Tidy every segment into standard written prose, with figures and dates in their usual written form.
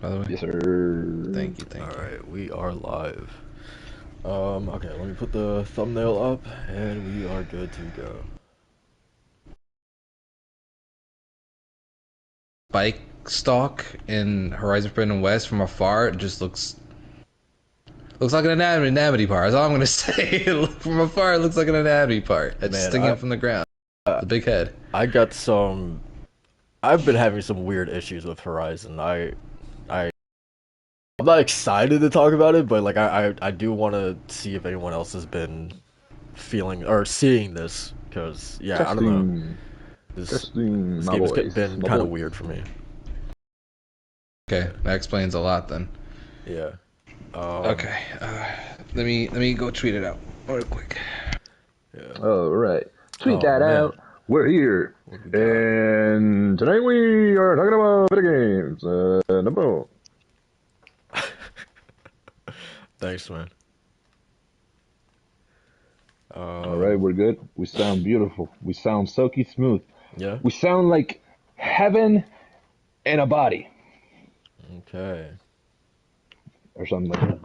by the way? Yes, sir. Thank you, thank you. Alright, we are live. Okay, let me put the thumbnail up, and we are good to go. Bike stalk in Horizon Forbidden West from afar, it just looks like an anatomy part. That's all I'm gonna say. From afar, it looks like an anatomy part. It's Man, sticking up from the ground. The big head. I've been having some weird issues with Horizon. I'm not excited to talk about it, but like I do want to see if anyone else has been feeling or seeing this, because yeah, I don't know. This game has been kind of weird for me. Okay, that explains a lot then. Yeah. Okay, let me go tweet it out real quick. Yeah. All right. Tweet that man. out. We're here. And tonight we are talking about video games. Number. Thanks, man. All right, we're good. We sound beautiful. We sound silky smooth. Yeah. We sound like heaven in a body. Okay. Or something like that.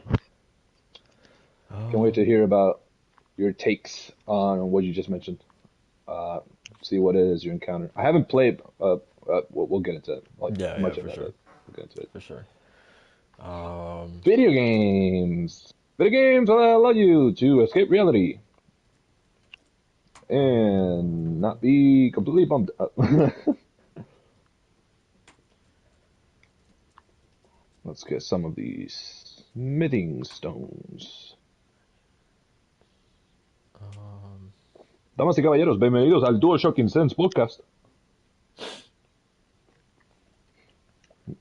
Can't wait to hear about your takes on what you just mentioned. See what it is you encounter. I haven't played. We'll get into it. Yeah, much for of sure. it. We'll get into it. For sure. Video games. Video games allow you to escape reality and not be completely bummed out. Let's get some of these smithing stones. Damas y caballeros, bienvenidos al DualShock Sense podcast.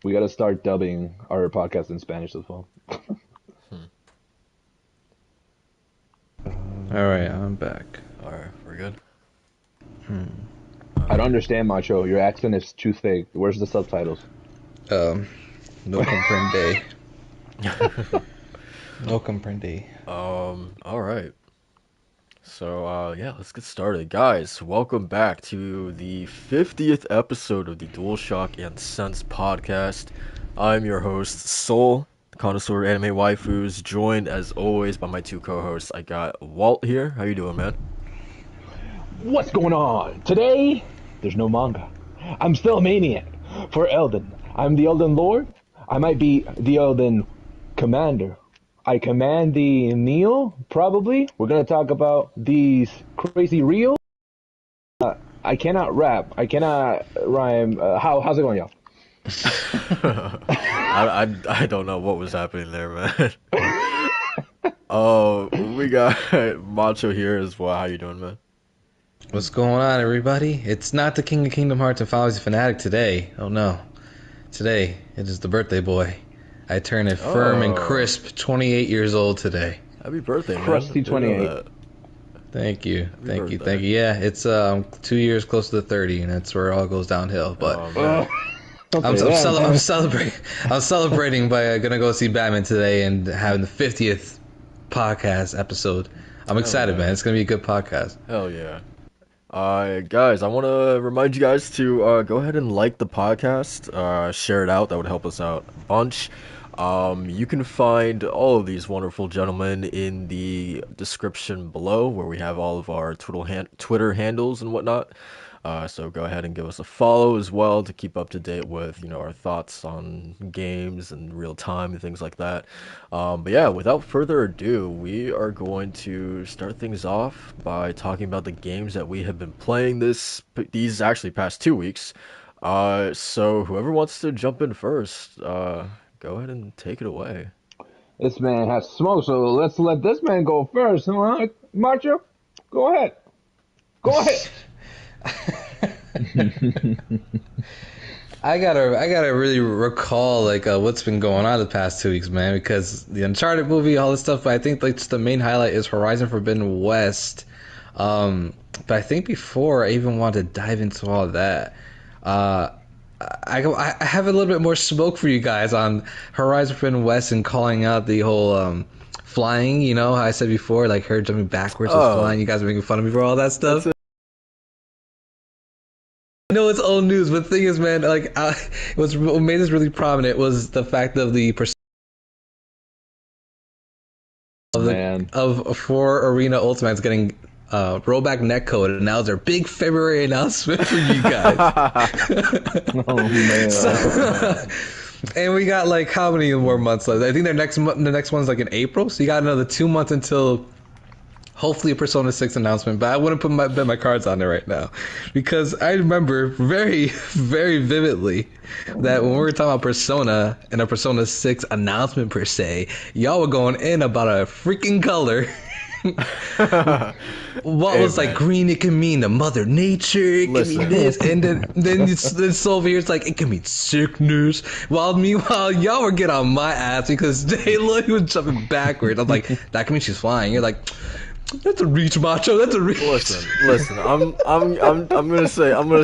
We gotta start dubbing our podcast in Spanish as well. Alright, I'm back. Alright, we're good. I don't understand, Macho. Your accent is too thick. Where's the subtitles? No comprende. No comprende. Alright. So, yeah, let's get started. Guys, welcome back to the 50th episode of the DualShock and Sense podcast. I'm your host, Soul, the connoisseur of anime waifus, joined as always by my two co-hosts. I got Walt here. How you doing, man? What's going on? Today, there's no manga. I'm still a maniac for Elden. I'm the Elden Lord. I might be the Elden Commander. I command the Neil, probably. We're going to talk about these crazy reels. I cannot rap. I cannot rhyme. How's it going, y'all? I don't know what was happening there, man. Oh, we got Macho here as well. How you doing, man? What's going on, everybody? It's not the King of Kingdom Hearts and Final Fantasy Fanatic today. Oh no. Today, it is the birthday boy. I turn a firm and crisp 28 years old today. Happy birthday, man. Crusty 28. Thank you. Thank you. birthday. Thank you. Yeah, it's 2 years close to 30, and that's where it all goes downhill. But Man. I'm celebrating by gonna go see Batman today and having the 50th podcast episode. I'm excited, man. It's gonna be a good podcast. Hell yeah. Guys, I want to remind you guys to go ahead and like the podcast, share it out. That would help us out a bunch. You can find all of these wonderful gentlemen in the description below, where we have all of our Twitter handles and whatnot. So go ahead and give us a follow as well to keep up to date with, our thoughts on games and real time and things like that. But yeah, without further ado, we are going to start things off by talking about the games that we have been playing these actually past 2 weeks. So whoever wants to jump in first, go ahead and take it away. This man has smoke, so let's let this man go first. Huh? Macho, go ahead. Go ahead. I gotta really recall what's been going on the past 2 weeks, man, because the Uncharted movie, all this stuff. But I think just the main highlight is Horizon Forbidden West. But I think before I even wanted to dive into all of that, I have a little bit more smoke for you guys on Horizon Forbidden West and calling out the whole flying. You know, how I said before, like her jumping backwards was flying. You guys are making fun of me for all that stuff. know it's old news, but the thing is, man, like, what made this really prominent was the fact of the Man. of four Arena Ultimates getting rollback netcode, and now it's their big February announcement for you guys. Oh man. So, and we got like how many more months left? I think the next one's like in April, so you got another 2 months until hopefully a Persona 6 announcement. But I wouldn't bet my cards on it right now, because I remember very, very vividly that when we were talking about Persona and a Persona 6 announcement per se, y'all were going in about a freaking color. What was like green? It can mean the mother nature. It can mean this, and then over here it's like it can mean sickness. While meanwhile y'all were getting on my ass because Aloy was jumping backwards. I'm like, that can mean she's flying. You're like, that's a reach, macho. That's a reach. Listen. I'm gonna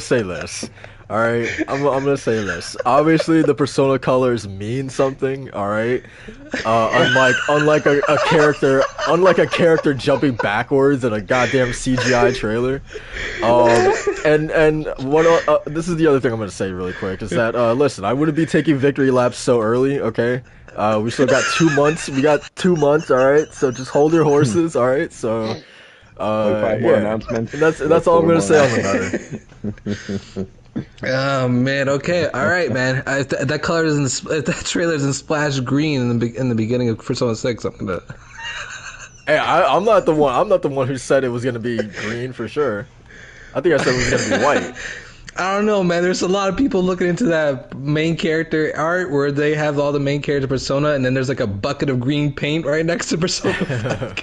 say this. All right, I'm gonna say this. Obviously, the Persona colors mean something. All right, unlike a character jumping backwards in a goddamn CGI trailer. And one this is the other thing I'm gonna say really quick is that listen, I wouldn't be taking victory laps so early. Okay, we still got 2 months. We got 2 months. All right, so just hold your horses. All right, so. Like 5 more announcements. And that's all I'm gonna say on the matter. Oh man, okay, all right, man. If that color is if that trailer is in splash green in the beginning of Persona 6, I'm gonna. Hey, I'm not the one. I'm not the one who said it was gonna be green for sure. I think I said it was gonna be white. I don't know, man. There's a lot of people looking into that main character art where they have all the main character persona, and then there's like a bucket of green paint right next to Persona 5.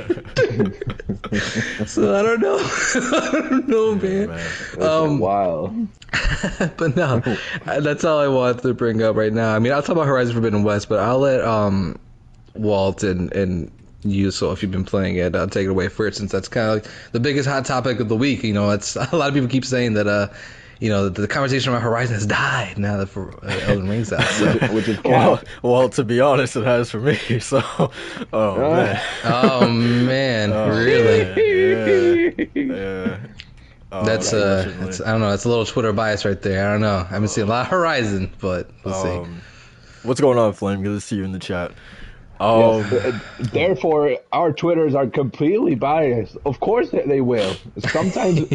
So I don't know. I don't know, man. Wow. But no, that's all I wanted to bring up right now. I mean, I'll talk about Horizon Forbidden West, but I'll let Walt and you, so if you've been playing it, I'll take it away first, since that's kind of like the biggest hot topic of the week. You know, it's a lot of people keep saying that you know, the conversation about Horizon has died now that Elden Ring's out. So. Which is well, to be honest, it has for me. So, man, really? Yeah. That's I don't know. That's a little Twitter bias right there. I don't know. I haven't seen a lot of Horizon, but we'll see. What's going on, Flame? Good to see you in the chat. Yes, therefore, our Twitters are completely biased. Of course they will. Sometimes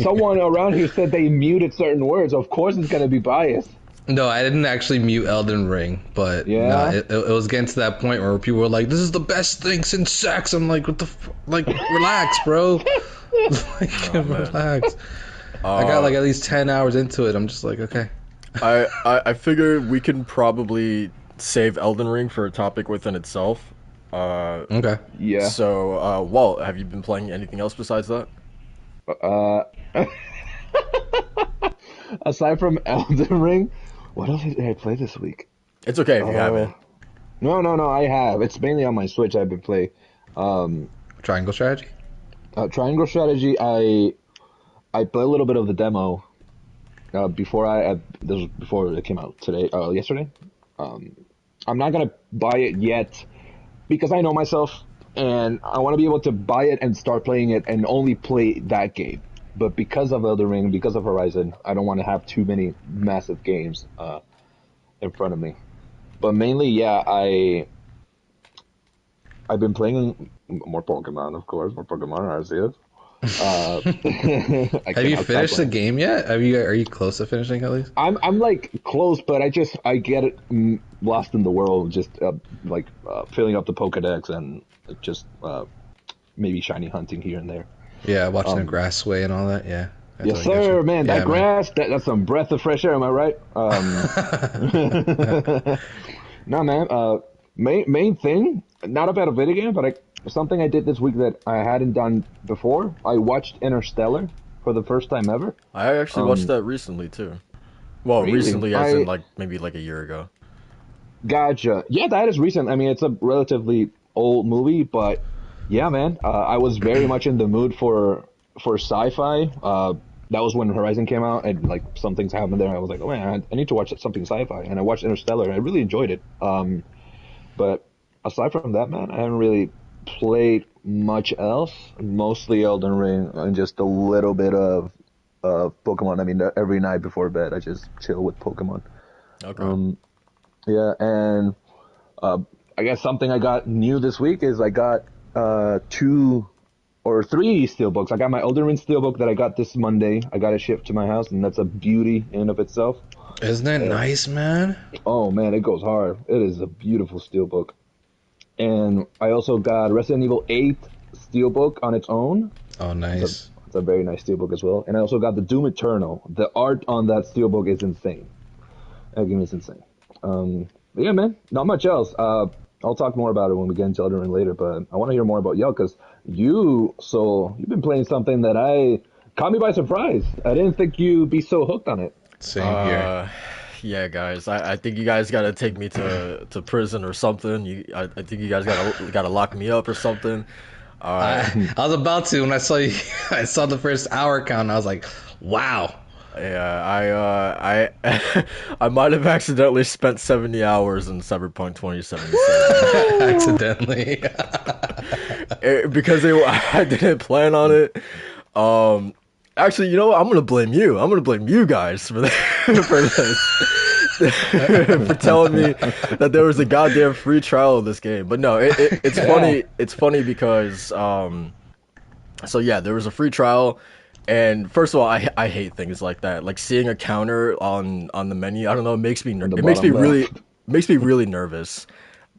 someone around here said they muted certain words. Of course it's going to be biased. No, I didn't actually mute Elden Ring, but no, it was getting to that point where people were like, "This is the best thing since sex." I'm like, "What the relax, bro." Relax. I got like at least 10 hours into it. I'm just like, okay. I figure we can probably save Elden Ring for a topic within itself. Okay. Yeah. So, Walt, have you been playing anything else besides that? Aside from Elden Ring, what else did I play this week? It's okay if you haven't. No, I have. It's mainly on my Switch I've been playing. Triangle strategy? Triangle strategy, I played a little bit of the demo before it came out yesterday. I'm not gonna buy it yet because I know myself and I want to be able to buy it and start playing it and only play that game. But because of Elden Ring, because of Horizon, I don't want to have too many massive games in front of me. But mainly, yeah, I've been playing more Pokemon, of course, more Pokemon Arceus. Have you finished the game yet? Are you close to finishing at least? I'm like close, but I get lost in the world, just filling up the Pokedex and just maybe shiny hunting here and there. Yeah, watching the grass sway and all that. Yeah. Yes, sir, man. That grass, that's some breath of fresh air. Am I right? No, man. Main thing, not about a video game, but something I did this week that I hadn't done before. I watched Interstellar for the first time ever. I actually watched that recently too. Well, really? Recently as in maybe a year ago. Gotcha. Yeah, that is recent. I mean, it's a relatively old movie, but yeah, man. I was very much in the mood for sci-fi. That was when Horizon came out, and like some things happened there. I was like, oh man, I need to watch something sci-fi, and I watched Interstellar, and I really enjoyed it. But aside from that, man, I haven't really played much else. Mostly Elden Ring and just a little bit of Pokemon. I mean, every night before bed, I just chill with Pokemon. Okay. Um, yeah, and uh, I guess something I got new this week is I got two or three steelbooks. I got my Elden Ring steelbook that I got this Monday. I got it shipped to my house, and that's a beauty in and of itself. Isn't that Uh, nice, man? oh man, it goes hard. It is a beautiful steelbook. And I also got Resident Evil 8 steelbook on its own. Oh, It's a, nice. it's a very nice steelbook as well. And I also got the Doom Eternal. The art on that steelbook is insane. That game is insane. But yeah, man, not much else. I'll talk more about it when we get into Elden Ring later. But I want to hear more about y'all because you've been playing something that I caught me by surprise. I didn't think you'd be so hooked on it. Same here. Uh, yeah, guys. I think you guys gotta take me to prison or something. I think you guys gotta lock me up or something. Uh, I was about to when I saw you. I saw the first hour count. And I was like, wow. yeah, I I might have accidentally spent 70 hours in Cyberpunk 2077 Accidentally. because I didn't plan on it. Um, Actually, you know what? I'm gonna blame you. I'm gonna blame you guys for for this. For telling me that there was a goddamn free trial of this game. But no, it's funny. It's funny because so yeah, there was a free trial, and first of all, I hate things like that. Like seeing a counter on the menu. I don't know. It makes me On the it makes me bottom really left. makes me really nervous.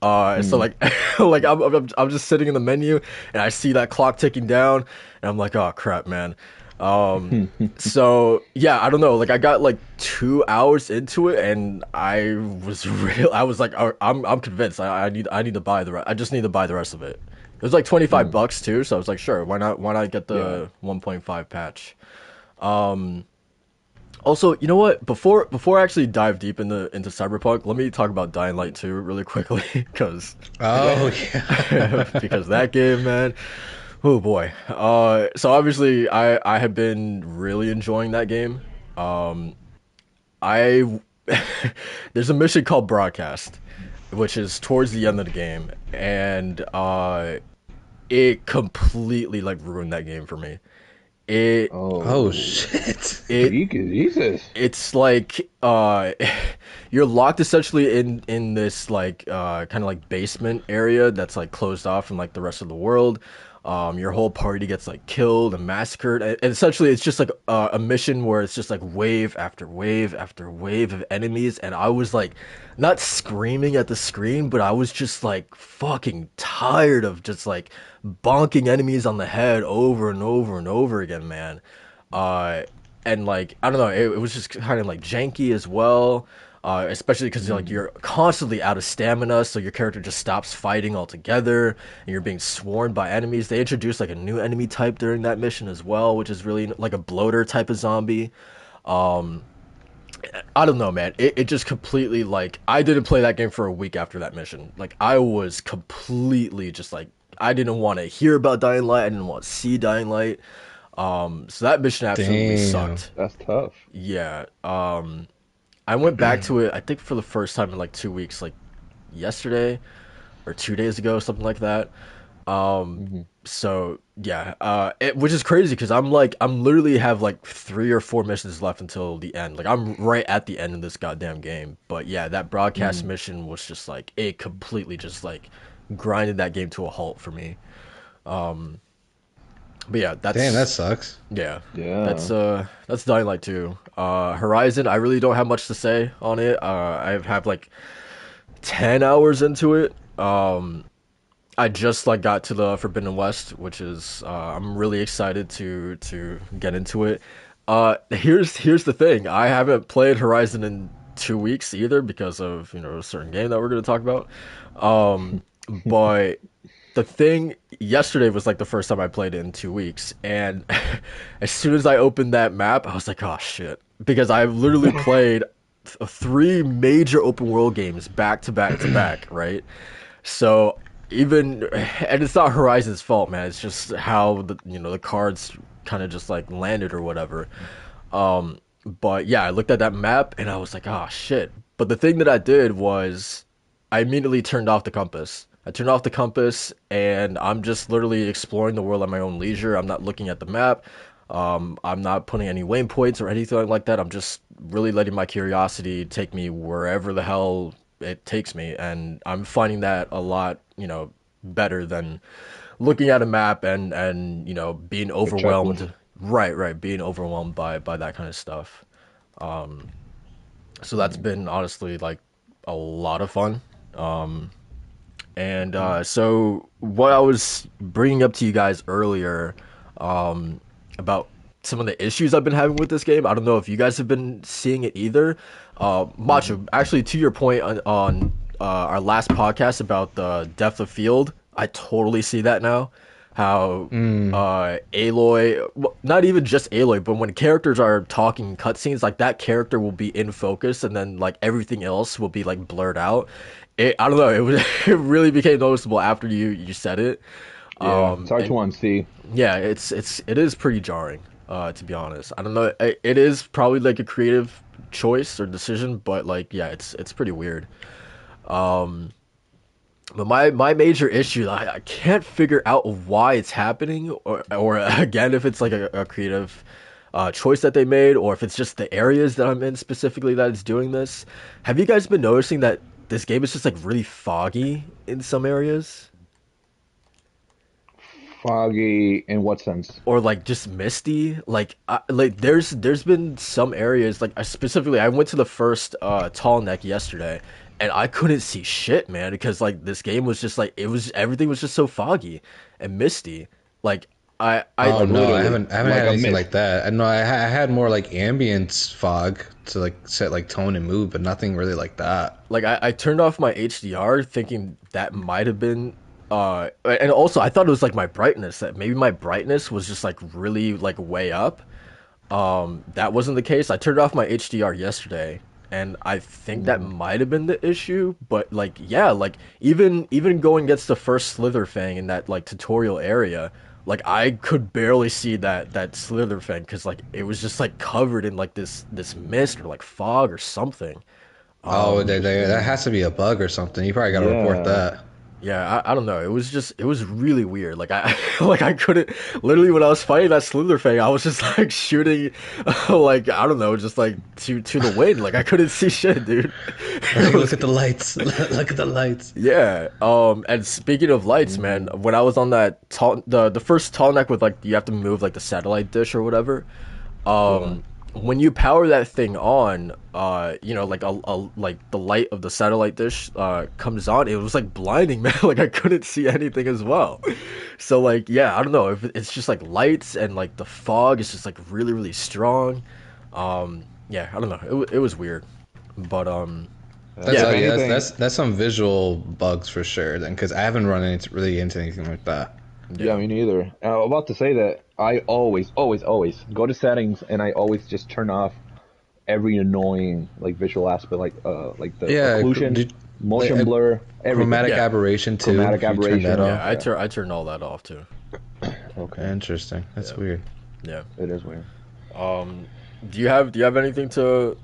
So like like I'm just sitting in the menu and I see that clock ticking down, and I'm like, oh crap, man. So yeah, I don't know. Like I got like 2 hours into it, and I was like, I'm convinced. I need to buy I just need to buy the rest of it. It was like 25 bucks too, so I was like, sure, why not get Yeah. the 1.5 patch. Also, you know what? Before I actually dive deep into Cyberpunk, let me talk about Dying Light 2 really quickly, because Oh yeah. because that game, man. Oh boy. So obviously I have been really enjoying that game. I there's a mission called Broadcast, which is towards the end of the game, and it completely like ruined that game for me. It Oh Oh, shit. it Jesus. it's like you're locked essentially in this like kind of like basement area that's like closed off from like the rest of the world. Your whole party gets like killed and massacred, and essentially it's just like a mission where it's just like wave after wave after wave of enemies, and I was like not screaming at the screen, but I was just like fucking tired of just like bonking enemies on the head over and over and over again, man. uh and like I don't know, it was just kind of like janky as well, especially because like you're constantly out of stamina, so your character just stops fighting altogether, and you're being swarmed by enemies. They introduced like a new enemy type during that mission as well, which is really like a bloater type of zombie. I don't know, man. It just completely like I didn't play that game for a week after that mission. Like I was completely just like I didn't want to hear about Dying Light. I didn't want to see Dying Light. So that mission absolutely Damn. sucked. That's tough. Yeah. I went back to it, I think for the first time in like 2 weeks, like yesterday or 2 days ago, something like that. So yeah, which is crazy because I'm literally have like 3 or 4 missions left until the end. Like I'm right at the end of this goddamn game. But yeah, that broadcast mission was just like it completely just like grinded that game to a halt for me. But yeah, Damn, that sucks. yeah, Yeah. that's Dying Light 2. Horizon, I really don't have much to say on it. I have like 10 hours into it. I just like got to the Forbidden West, which is I'm really excited to get into it. Here's the thing. I haven't played Horizon in 2 weeks either because of, you know, a certain game that we're going to talk about. But the thing yesterday was like the first time I played it in 2 weeks, and as soon as I opened that map, I was like, oh shit, because I've literally played three major open world games back to back to back, right? So even, and it's not Horizon's fault, man. It's just how the cards kind of just like landed or whatever. But yeah, I looked at that map and I was like, oh shit. But the thing that I did was I immediately turned off the compass. I turned off the compass and I'm just literally exploring the world at my own leisure. I'm not looking at the map. I'm not putting any waypoints or anything like that. I'm just really letting my curiosity take me wherever the hell it takes me, and I'm finding that a lot, better than looking at a map and being The checkpoint. overwhelmed. Right, being overwhelmed by that kind of stuff. So that's been honestly like a lot of fun. And so what I was bringing up to you guys earlier, about some of the issues I've been having with this game. I don't know if you guys have been seeing it either. Macho, actually, to your point on our last podcast about the depth of field, I totally see that now. How Aloy, well, not even just Aloy, but when characters are talking cutscenes, like that character will be in focus, and then like everything else will be like blurred out. I don't know. It was it really became noticeable after you said it. Yeah, it's hard to And unsee. yeah, it is pretty jarring, to be honest. I don't know. It is probably like a creative choice or decision, but like yeah, it's pretty weird. But my major issue, I can't figure out why it's happening, or again if it's like a creative choice that they made, or if it's just the areas that I'm in specifically that it's doing this. Have you guys been noticing that this game is just like really foggy in some areas? Foggy in what sense? Or like just misty, like there's been some areas, like specifically I went to the first tall neck yesterday, and I couldn't see shit, man, because like this game was just like, it was, everything was just so foggy and misty. like I Oh Like no, I literally, haven't like had a anything mist. like that. I know I had more like ambience fog to like set like tone and mood, but nothing really like that. I turned off my HDR thinking that might have been and also I thought it was like my brightness, that maybe my brightness was just like really like way up. That wasn't the case. I turned off my HDR yesterday, and I think that Mm. might have been the issue. But like, yeah, like even going against the first Slither Fang in that like tutorial area, like I could barely see that Slither Fang because like it was just like covered in like this mist or like fog or something. Oh, that Interesting. has to be a bug or something. You probably got to report Yeah. that. Yeah, I don't know. It was really weird. Like I like I couldn't, literally when I was fighting that Slither Fang, I was just like shooting, like I don't know, just like to the wind. Like I couldn't see shit, dude. It Like, look was at the lights. Look at the lights. yeah. And speaking of lights, man, Mm. when I was on that the first tall neck with like you have to move like the satellite dish or whatever, Yeah. when you power that thing on, like like the light of the satellite dish comes on, it was like blinding, man. Like I couldn't see anything as well. So like, yeah, I don't know if it's just like lights and like the fog is just like really really strong. Yeah, I don't know. It was weird, but That's If yeah, yeah, anything, that's some visual bugs for sure. Then, because I haven't run into really into anything like that. yeah, yeah. me neither. I was about to say that I always go to settings and I always just turn off every annoying like visual aspect, like the Yeah, occlusion, like motion blur, everything, chromatic Yeah, aberration too. chromatic If you turn that aberration. yeah. off, Yeah. I turned all that off too. Okay, interesting. That's Yeah, weird. yeah. it is weird. Um, do you have anything to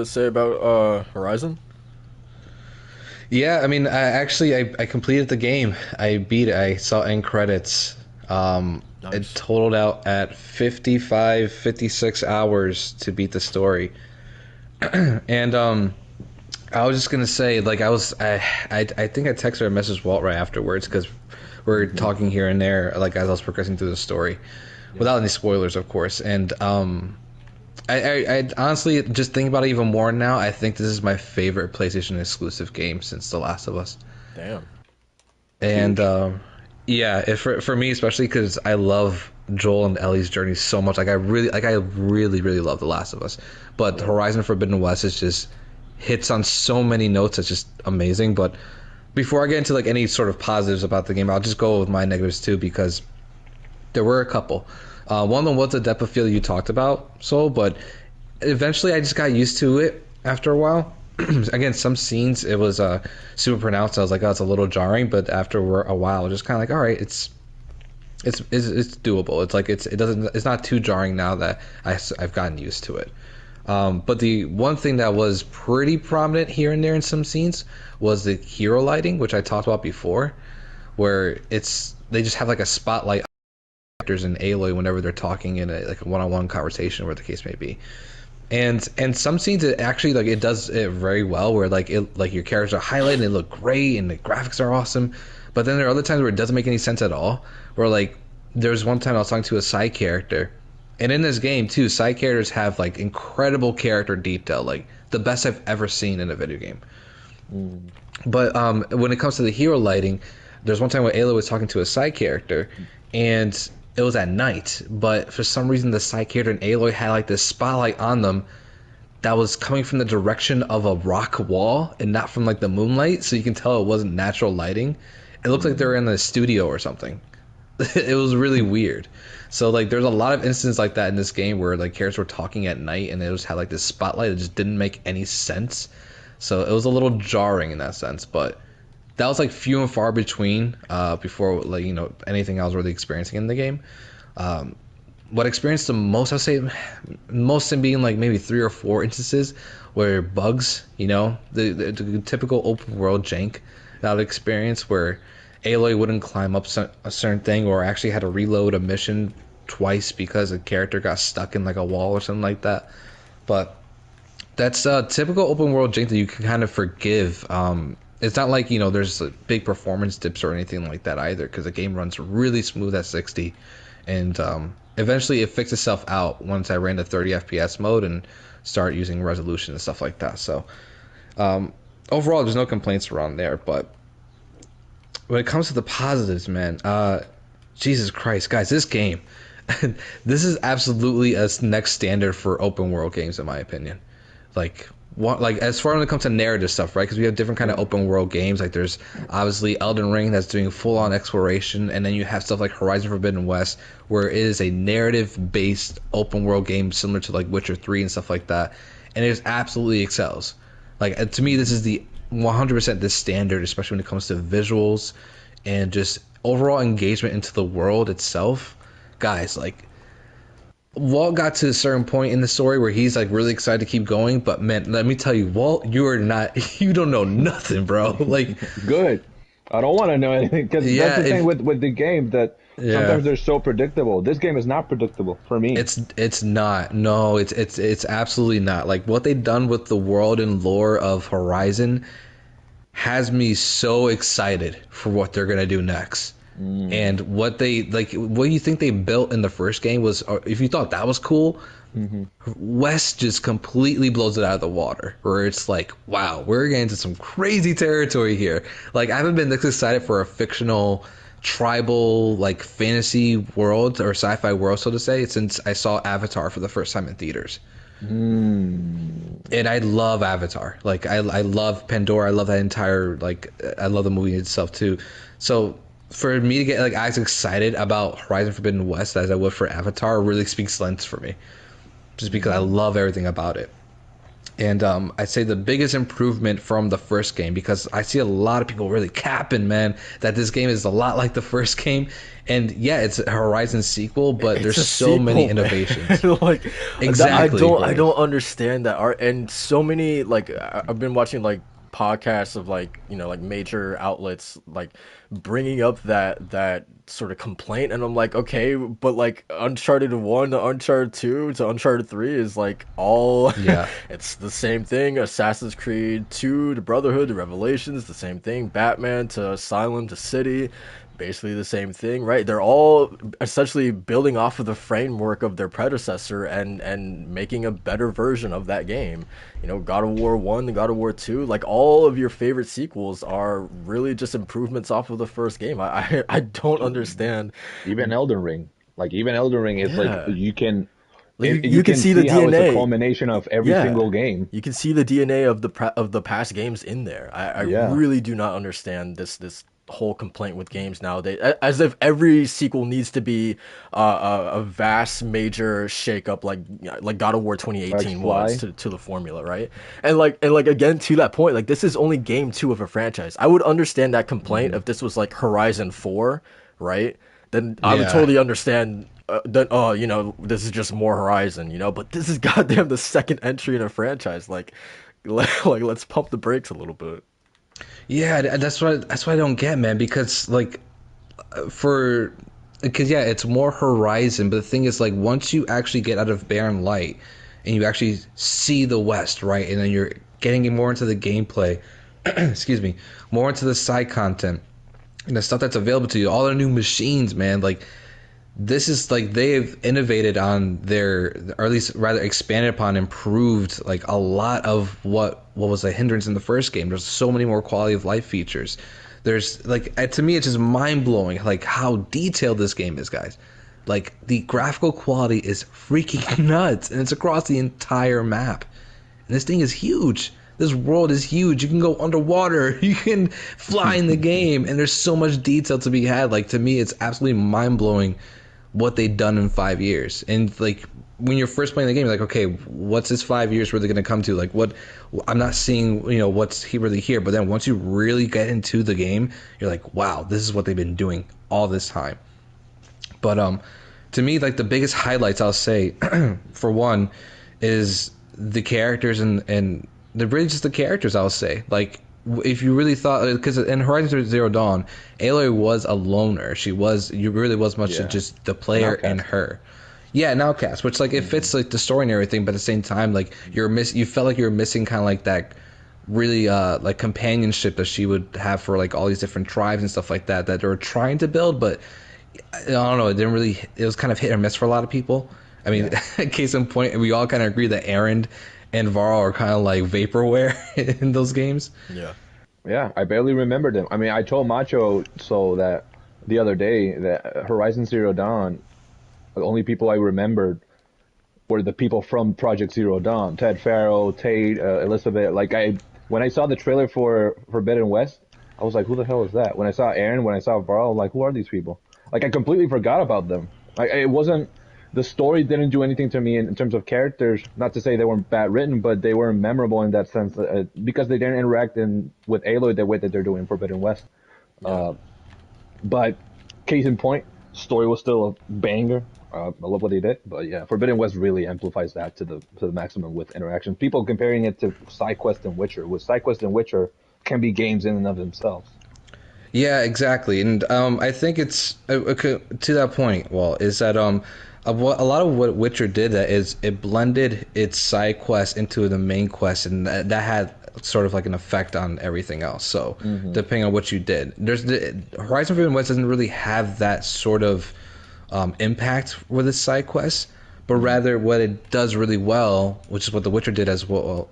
say about Horizon? Yeah, I mean, I completed the game. I beat it. I saw end credits. It Nice. totaled out at 55, 56 hours to beat the story. And I was just gonna say, like, I think I texted or messaged Walt right afterwards because we're Hmm. talking here and there, like as I was progressing through the story, Yeah. without any spoilers, of course. And I honestly just think about it even more now. I think this is my favorite PlayStation exclusive game since The Last of Us. Damn. And Huge. yeah, for me especially because I love Joel and Ellie's journey so much. I really love The Last of Us. But Yeah. Horizon Forbidden West is just hits on so many notes. It's just amazing. But before I get into like any sort of positives about the game, I'll just go with my negatives too because there were a couple. One of them was the depth of field you talked about, so but eventually I just got used to it after a while. Again, some scenes it was super pronounced. I was like, oh, it's a little jarring, but after a while, just kind of like, all right, it's doable. It's like it's not too jarring now that I've gotten used to it. But the one thing that was pretty prominent here and there in some scenes was the hero lighting, which I talked about before, where it's they just have like a spotlight characters in Aloy whenever they're talking in a like a one-on-one conversation, where the case may be. And some scenes it actually like it does it very well, where like it like your characters are highlighted and they look great and the graphics are awesome. But then there are other times where it doesn't make any sense at all. Where like there was one time I was talking to a side character, and in this game too, side characters have like incredible character detail, like the best I've ever seen in a video game. But when it comes to the hero lighting, there's one time where Ayla was talking to a side character, and it was at night. But for some reason, the side character and Aloy had like this spotlight on them that was coming from the direction of a rock wall and not from like the moonlight. So you can tell it wasn't natural lighting. It looked like they were in a studio or something. It was really weird. So like there's a lot of instances like that in this game where like characters were talking at night and they just had like this spotlight that just didn't make any sense. So it was a little jarring in that sense, but that was like few and far between before like anything I was really experiencing in the game. What I experienced the most, I'd say most in being like maybe 3 or 4 instances where bugs, the typical open world jank that I'd experience, where Aloy wouldn't climb up a certain thing, or actually had to reload a mission twice because a character got stuck in like a wall or something like that. But that's typical open world jank that you can kind of forgive. It's not like there's big performance dips or anything like that either, because the game runs really smooth at 60, and eventually it fixed itself out once I ran to 30 FPS mode and start using resolution and stuff like that. So overall, there's no complaints around there. But when it comes to the positives, man, Jesus Christ, guys, this game, this is absolutely a next standard for open world games, in my opinion. Like as far as when it comes to narrative stuff, right? Because we have different kind of open world games. Like there's obviously Elden Ring that's doing full on exploration, and then you have stuff like Horizon Forbidden West, where it is a narrative based open world game similar to like Witcher 3 and stuff like that, and it absolutely excels. Like to me, this is the 100% the standard, especially when it comes to visuals and just overall engagement into the world itself. Guys, like Walt got to a certain point in the story where he's like really excited to keep going, but man, let me tell you, Walt, you don't know nothing, bro. Like, Good. I don't want to know anything, because that's the thing with the game, that sometimes they're so predictable. This game is not predictable for me. It's not. No, it's absolutely not. Like what they've done with the world and lore of Horizon has me so excited for what they're gonna do next. And what you think they built in the first game was, if you thought that was cool, West just completely blows it out of the water, where it's like, wow, we're getting into some crazy territory here. Like I haven't been this excited for a fictional tribal like fantasy world or sci-fi world, so to say, since I saw Avatar for the first time in theaters. And I love Avatar. Like I love Pandora. I love that entire I love the movie itself too. So for me to get like as excited about Horizon Forbidden West as I would for Avatar really speaks lengths for me, just because I love everything about it. And I'd say the biggest improvement from the first game, because I see a lot of people really capping, man, that this game is a lot like the first game. And yeah, it's a Horizon sequel, but there's so many innovations. Like Exactly. I don't understand that art, and so many I've been watching like podcasts of like major outlets like bringing up that sort of complaint, and I'm like, okay, but like Uncharted 1 to Uncharted 2 to Uncharted 3 is like all it's the same thing. Assassin's Creed 2 to Brotherhood to Revelations, the same thing. Batman to Asylum to City, basically the same thing, right? They're all essentially building off of the framework of their predecessor and making a better version of that game. God of War 1 and God of War 2, like all of your favorite sequels are really just improvements off of the first game. I don't understand. Even Elden Ring. Even Elden Ring is like you can you can see the how DNA. it's a culmination of every single game. You can see the DNA of the past games in there. I really do not understand this whole complaint with games nowadays, as if every sequel needs to be a vast major shakeup like God of War 2018 was to the formula, right? And like again, to that point, like this is only game 2 of a franchise. I would understand that complaint if this was like Horizon 4, right? Then I would totally understand that this is just more Horizon, but this is goddamn the second entry in a franchise. Like let's pump the brakes a little bit. Yeah, that's what I don't get, man, because like for because yeah, it's more Horizon, but the thing is, like, once you actually get out of Barren Light and you actually see the West, right, and then you're getting more into the gameplay, excuse me, more into the side content and the stuff that's available to you, all the new machines, man, like, this is like they've innovated on their, or at least rather expanded upon, improved like a lot of what was a hindrance in the first game. There's so many more quality of life features. There's like, to me it's just mind blowing like how detailed this game is, guys. Like the graphical quality is freaking nuts, and it's across the entire map. And this thing is huge. This world is huge. You can go underwater. You can fly in the game, and there's so much detail to be had. Like, to me, it's absolutely mind blowing what they've done in 5 years. And like when you're first playing the game, you're like, okay, what's this 5 years really going to come to? Like, what, I'm not seeing, what's really here. But then once you really get into the game, you're like, wow, this is what they've been doing all this time. But to me, like the biggest highlights, I'll say, for one, is the characters and the really just the characters. I'll say, like, if you really thought, because in Horizon Zero Dawn, Aloy was a loner. You really was much just the player and her. Yeah, an outcast, which like it fits like the story and everything, but at the same time, like you felt like you were missing kind of like that really like companionship that she would have for like all these different tribes and stuff like that they were trying to build, but I don't know, it was kind of hit or miss for a lot of people. I mean, case in point, we all kind of agree that Erend and Varl are kind of like vaporware in those games. Yeah, I barely remembered them. I mean, I told Macho so that the other day that Horizon Zero Dawn, the only people I remembered were the people from Project Zero Dawn: Ted Farrow, Tate, Elizabeth. Like, when I saw the trailer for Forbidden West, I was like, who the hell is that? When I saw Aaron, when I saw Varl, I'm like, who are these people? Like, I completely forgot about them. Like, it wasn't, the story didn't do anything to me in terms of characters. Not to say they weren't bad written, but they weren't memorable in that sense, because they didn't interact with Aloy the way that they're doing in Forbidden West. But case in point, story was still a banger. I love what they did, but yeah, Forbidden West really amplifies that to the maximum with interaction. People comparing it to side quest and Witcher. With side quest and Witcher can be games in and of themselves. Yeah, exactly, and I think it's to that point. Well, is that a lot of what Witcher did that is it blended its side quest into the main quest, and that had sort of like an effect on everything else. So depending on what you did, Horizon Forbidden West doesn't really have that sort of impact with its side quests, but rather what it does really well, which is what The Witcher did as well,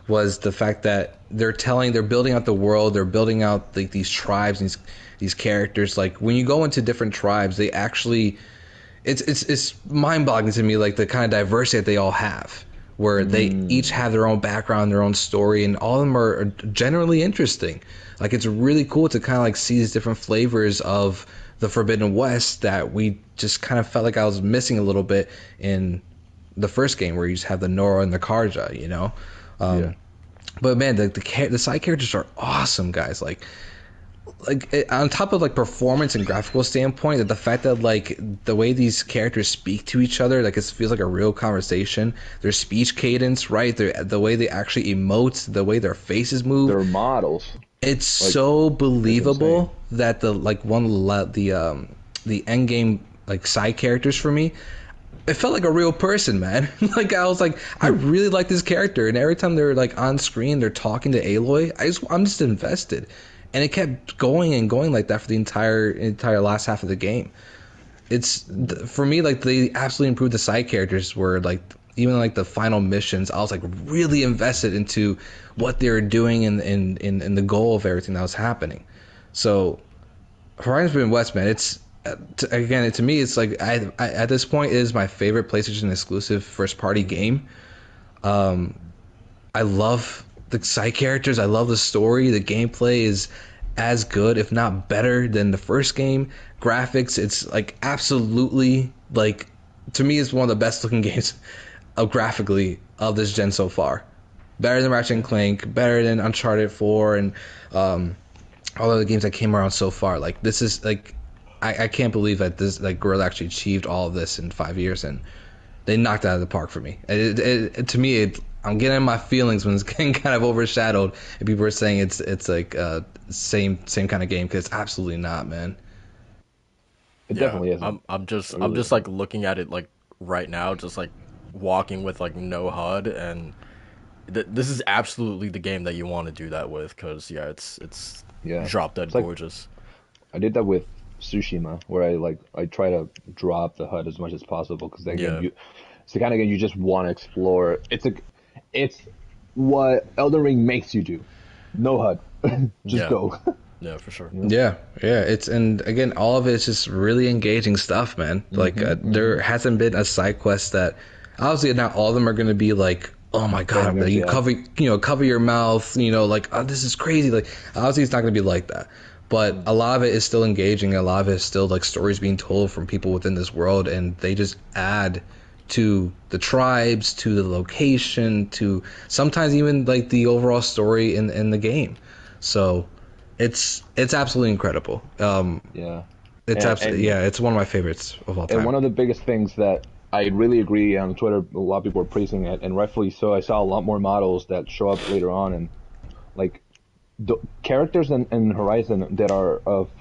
was the fact that they're building out the world, they're building out like these tribes, these characters. Like when you go into different tribes, they actually, it's mind-boggling to me, like the kind of diversity that they all have, where they each have their own background, their own story, and all of them are generally interesting. Like it's really cool to kind of like see these different flavors of the Forbidden West that we just kind of felt like I was missing a little bit in the first game, where you just have the Nora and the Karja, But man, the side characters are awesome, guys. On top of like performance and graphical standpoint, that the fact that like the way these characters speak to each other, like it feels like a real conversation. Their speech cadence, right? The way they actually emote, the way their faces move. They're models. It's like, so believable that the end game like side characters for me, it felt like a real person, man. Like I was like, I really like this character, and every time they're like on screen, they're talking to Aloy, I'm just invested, and it kept going and going like that for the entire last half of the game. It's for me, like they absolutely improved the side characters, where like even like the final missions, I was like really invested into what they were doing and the goal of everything that was happening. So Horizon Forbidden West, man, it's to me, it's like I at this point it is my favorite PlayStation exclusive first party game. I love the side characters, I love the story, the gameplay is as good, if not better, than the first game. Graphics, it's like absolutely, like, to me it's one of the best looking games graphically of this gen so far. Better than Ratchet and Clank, better than Uncharted 4, and all of the games that came around so far. Like this is like, I can't believe that this like Guerrilla actually achieved all of this in 5 years, and they knocked it out of the park for me. To me, I'm getting in my feelings when it's getting kind of overshadowed, and people are saying it's like same kind of game, because it's absolutely not, man. It Yeah, definitely isn't. It I'm really just like isn't. looking at it like right now, just like walking with like no HUD, and this is absolutely the game that you want to do that with, because yeah, it's Yeah, drop dead it's like gorgeous. I did that with Tsushima, where I try to drop the HUD as much as possible because that game Yeah, you it's the kind of game you just want to explore. It's what Elden Ring makes you do. No HUD, just yeah, go. yeah, for sure. You know? Yeah, yeah. It's and again, all of it's just really engaging stuff, man. Like Hmm. there hasn't been a side quest that obviously not all of them are going to be like, oh my god, like, Bangers, you yeah. cover your mouth, like oh, this is crazy. Like obviously it's not going to be like that, but a lot of it is still engaging. A lot of it is still like stories being told from people within this world, and they just add to the tribes, to the location, to sometimes even like the overall story in the game. So it's absolutely incredible. Yeah. It's And absolutely, and yeah, it's one of my favorites of all and time. one of the biggest things that I really agree on Twitter, a lot of people are praising it, and rightfully so. I saw a lot more models that show up later on, and like the characters in Horizon that are of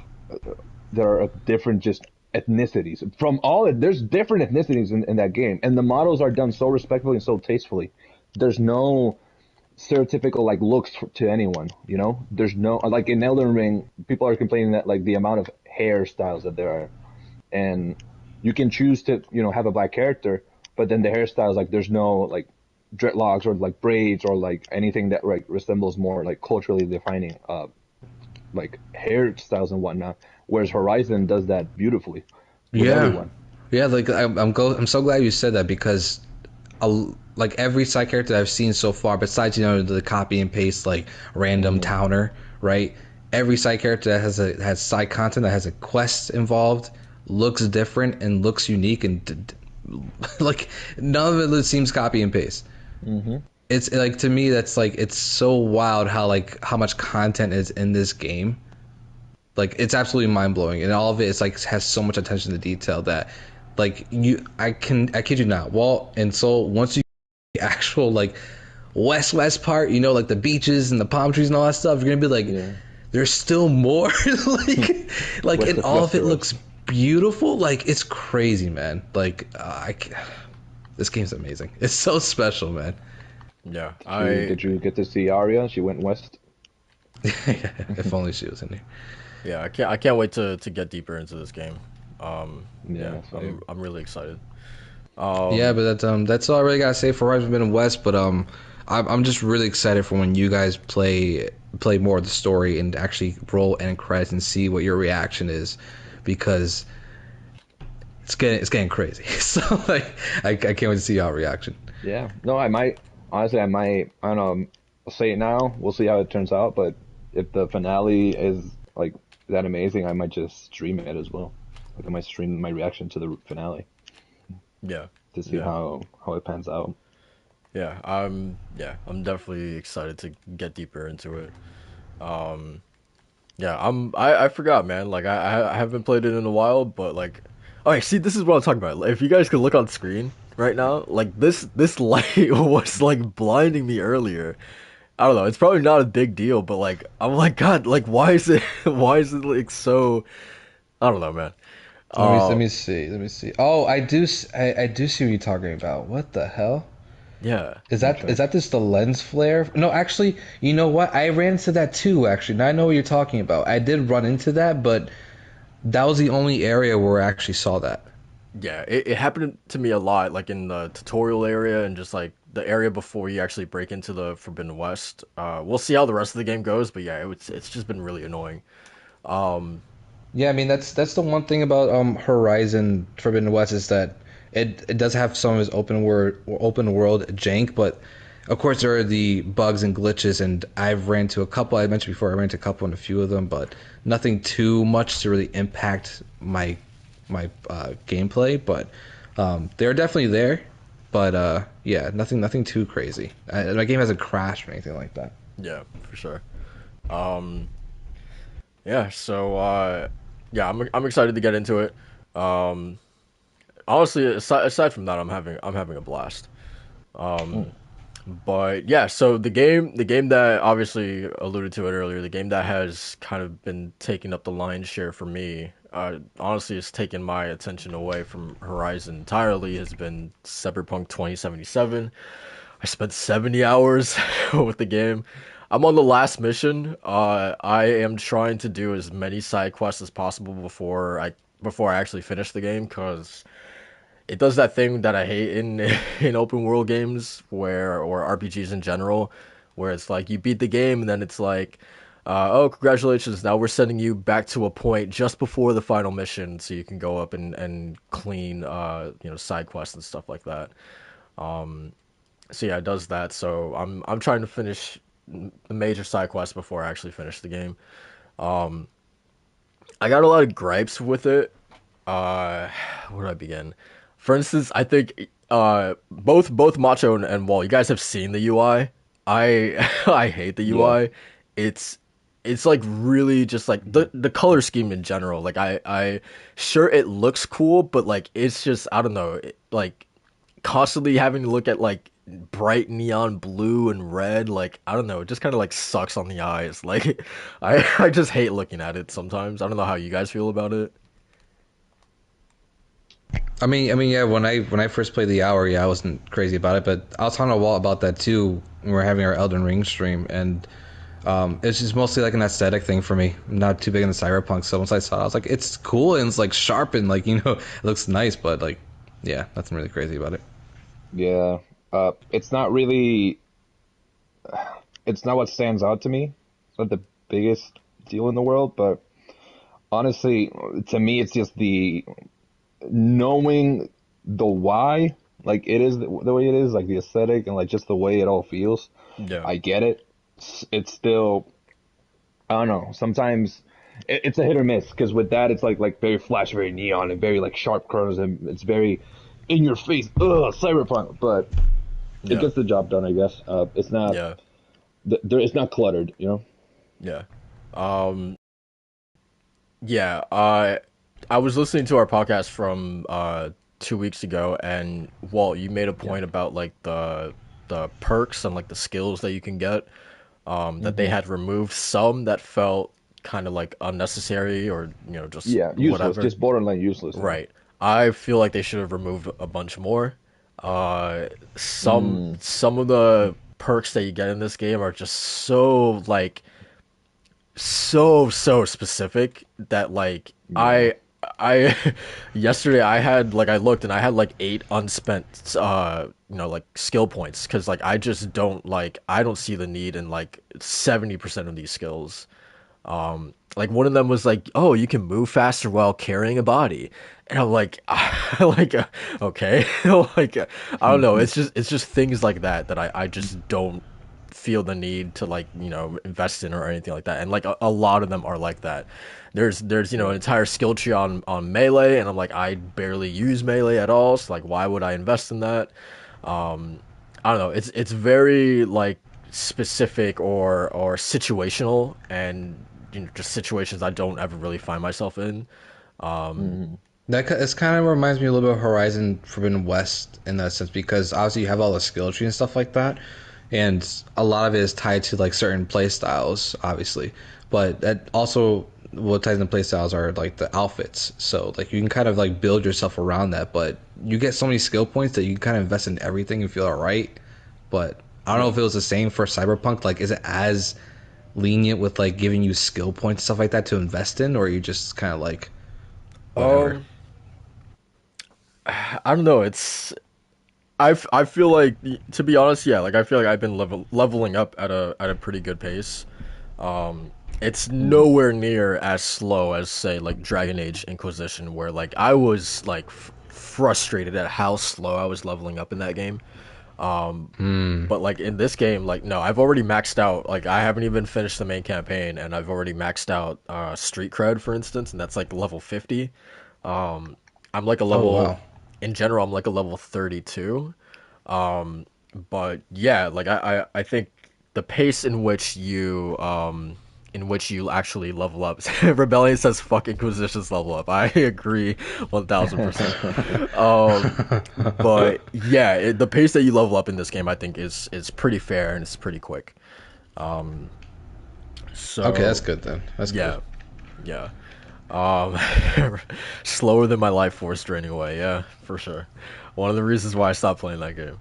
different just ethnicities from there's different ethnicities in that game, and the models are done so respectfully and so tastefully. There's no stereotypical like looks to anyone, there's no like in Elden Ring people are complaining that like the amount of hairstyles that there are, and you can choose to have a black character, but then the hairstyles, like there's no like dreadlocks or like braids or like anything that like resembles more like culturally defining like hairstyles and whatnot, whereas Horizon does that beautifully with Yeah, everyone. yeah. Like I'm so glad you said that because like every side character I've seen so far, besides the copy and paste like random Hmm. towner, right? Every side character that has side content that has a quest involved looks different and looks unique and like none of it seems copy and paste. Hmm. It's like to me that's like it's so wild how much content is in this game. Like it's absolutely mind blowing, and all of it is like has so much attention to detail that like I kid you not, Walt and Soul, once you the actual like west part, like the beaches and the palm trees and all that stuff, you're gonna be like, Yeah. there's still more. like West and of all of it Westeros. looks beautiful. Like it's crazy, man. Like this game's amazing. It's so special, man. Yeah, Did you get to see Arya? She went west. If only she was in here. yeah, I can't wait to get deeper into this game. Yeah, Yeah, same. I'm really excited. Yeah, Um, but that's all I really gotta say for Horizon Forbidden West. But I'm just really excited for when you guys play more of the story and actually roll end credits and see what your reaction is, because it's getting crazy. So like I can't wait to see y'all reaction. Yeah. No, I might honestly I don't know, I'll say it now. We'll see how it turns out, but if the finale is like that amazing, I might just stream it as well. Like I might stream my reaction to the finale yeah, to see yeah, how it pans out. yeah, I'm definitely excited to get deeper into it. Um, yeah, I forgot, man. Like I haven't played it in a while, but like, okay, see, this is what I'm talking about. Like, if you guys could look on screen right now, like this light was like blinding me earlier. I don't know. It's probably not a big deal, but like I'm like, God, like why is it why is it like so? I don't know, man. Let Uh, me see. Let me see. Oh, I do see what you're talking about. What the hell? yeah, Is Okay. that just the lens flare? No, actually, you know what? I ran into that too, actually. Now I know what you're talking about. I did run into that, but that was the only area where I actually saw that. yeah. It happened to me a lot, like in the tutorial area and just like the area before you actually break into the Forbidden West. We'll see how the rest of the game goes, but yeah, it's just been really annoying. Um, Yeah, I mean that's the one thing about Horizon Forbidden West is that it does have some of its open world jank, but of course there are the bugs and glitches, and I've ran to a couple. I mentioned before I ran to a couple and a few of them, but nothing too much to really impact my gameplay. But they're definitely there. But yeah, nothing too crazy. My game hasn't crashed or anything like that. yeah, for sure. Um, yeah, so yeah, I'm excited to get into it. Um, honestly, aside from that, I'm having a blast. Hmm. But yeah, so the game that obviously alluded to it earlier, the game that has kind of been taking up the lion's share for me, honestly, has taken my attention away from Horizon entirely, has been Cyberpunk 2077. I spent 70 hours with the game. I'm on the last mission. I am trying to do as many side quests as possible before I actually finish the game, because it does that thing that I hate in in open world games where or RPGs in general, where it's like you beat the game and then it's like, oh, congratulations! Now we're sending you back to a point just before the final mission, so you can go up and clean, side quests and stuff like that. So yeah, it does that. So I'm trying to finish the major side quests before I actually finish the game. I got a lot of gripes with it. Uh, where do I begin? For instance, I think both Macho and Wall, you guys have seen the UI. I hate the Yeah. UI. It's it's like really just like the color scheme in general. Like I sure it looks cool, but like it's just I don't know. Like constantly having to look at like bright neon blue and red, like I don't know, it just kind of like sucks on the eyes. Like I just hate looking at it sometimes. I don't know how you guys feel about it. Yeah. When I first played the hour, yeah, I wasn't crazy about it, but I was talking to Walt about that too when we were having our Elden Ring stream, and it's just mostly like an aesthetic thing for me. I'm not too big into cyberpunk, so once I saw it, I was like, it's cool and it's like sharp and like it looks nice, but like, yeah, nothing really crazy about it. Yeah. It's not really. It's not what stands out to me. It's not the biggest deal in the world, but honestly, to me, it's just the knowing the why, like it is the way it is, like the aesthetic and like just the way it all feels. Yeah. I get it. It's still, I don't know. Sometimes it's a hit or miss because with that, it's like very flash, very neon, and very like sharp colors, and it's very in your face. Ugh, cyberpunk, but it Yeah. gets the job done, I guess. It's not Yeah. there. It's not cluttered, you know. Yeah. Um, yeah, I was listening to our podcast from 2 weeks ago, and Walt, you made a Yeah. point about like the perks and like the skills that you can get, that they Hmm. had removed some that felt kind of like unnecessary or just Yeah, useless, whatever. just borderline useless. Yeah. Right. I feel like they should have removed a bunch more. Uh, Mm. some of the perks that you get in this game are just so like so specific that like Yeah. I yesterday I had like I looked and I had like 8 unspent like skill points because like I don't see the need in like 70% of these skills. Like one of them was like, oh, you can move faster while carrying a body, and I'm like like okay. Like I don't know, it's just things like that I just don't feel the need to like invest in or anything like that, and like a lot of them are like that. There's an Yeah. entire skill tree on melee, and I'm like, I barely use melee at all, so like why would I invest in that? um I don't know, it's very like specific or situational, and just situations I don't ever really find myself in. um Hmm. It's kind of reminds me a little bit of Horizon Forbidden West in that sense because obviously you have all the skill tree and stuff like that, and a lot of it is tied to like certain play styles, obviously. But that also what ties into play styles are like the outfits. So like you can kind of like build yourself around that, but you get so many skill points that you can kind of invest in everything and feel alright. But I don't know Yeah. if it was the same for Cyberpunk. Like, is it as lenient with like giving you skill points stuff like that to invest in, or are you just kind of like whatever? um I don't know, I feel like, to be honest, yeah, like I feel like I've been leveling up at a pretty good pace. It's Hmm. nowhere near as slow as say like Dragon Age Inquisition, where like I was like frustrated at how slow I was leveling up in that game. Hmm. But like in this game, like no, I've already maxed out. Like I haven't even finished the main campaign, and I've already maxed out street cred, for instance, and that's like level 50. I'm like a Oh level wow. in general. I'm like a level 32. But yeah, like I think the pace in which you in which you actually level up. Rebellion says fuck Inquisition's level up. I agree 1000%. But yeah, the pace that you level up in this game, I think, is pretty fair and it's pretty quick. Okay, that's So good then. That's good. yeah, yeah. Um, Slower than my life force draining away. Yeah, for sure. One of the reasons why I stopped playing that game.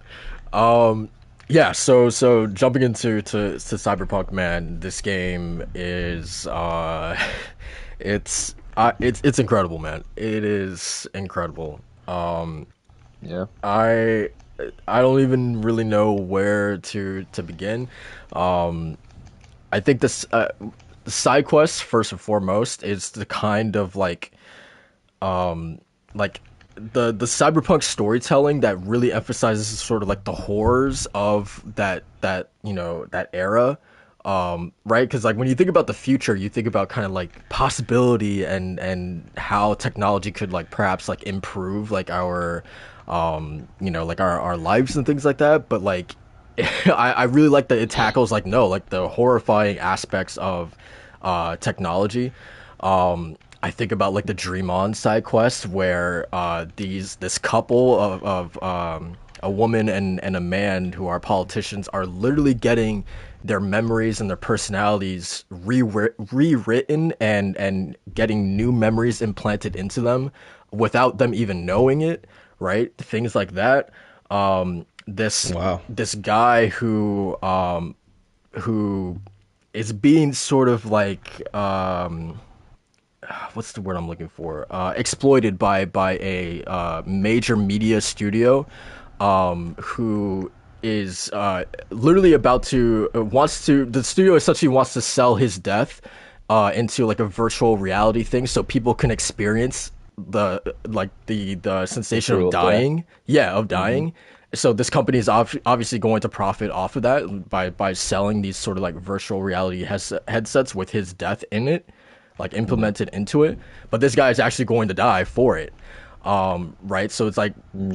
Um, yeah. So jumping to Cyberpunk, man, this game is it's incredible, man. It is incredible. Yeah. I I don't even really know where to begin. I think this the side quests first and foremost is the kind of like the cyberpunk storytelling that really emphasizes sort of like the horrors of that era, right? Because like when you think about the future, you think about kind of like possibility and how technology could like perhaps like improve like our like our lives and things like that, but like I really like that it tackles like no like the horrifying aspects of technology. I think about like the Dream On side quest where this couple of a woman and a man who are politicians are literally getting their memories and their personalities rewritten and getting new memories implanted into them without them even knowing it, right? Things like that. This Wow. this guy who is being sort of like what's the word I'm looking for? Exploited by a major media studio, who is literally about to wants to the studio essentially wants to sell his death into like a virtual reality thing so people can experience the The sensation of thrill of death. dying. Yeah, of Hmm. dying. So this company is obviously going to profit off of that by selling these sort of like virtual reality headsets with his death in it, like Hmm. implemented into it. But this guy is actually going to die for it. Right? So it's like Hmm.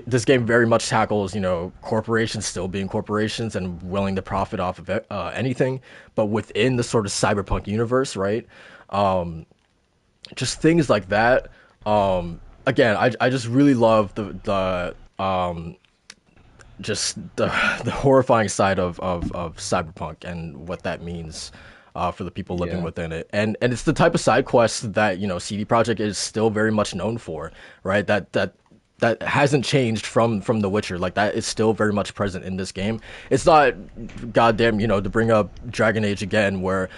this game very much tackles, corporations still being corporations and willing to profit off of anything, but within the sort of cyberpunk universe, right? Just things like that. Again, I just really love the just the horrifying side of cyberpunk and what that means for the people living Yeah. within it, and it's the type of side quests that CD Projekt is still very much known for, right? That hasn't changed from The Witcher. Like that is still very much present in this game. It's not goddamn, to bring up Dragon Age again, where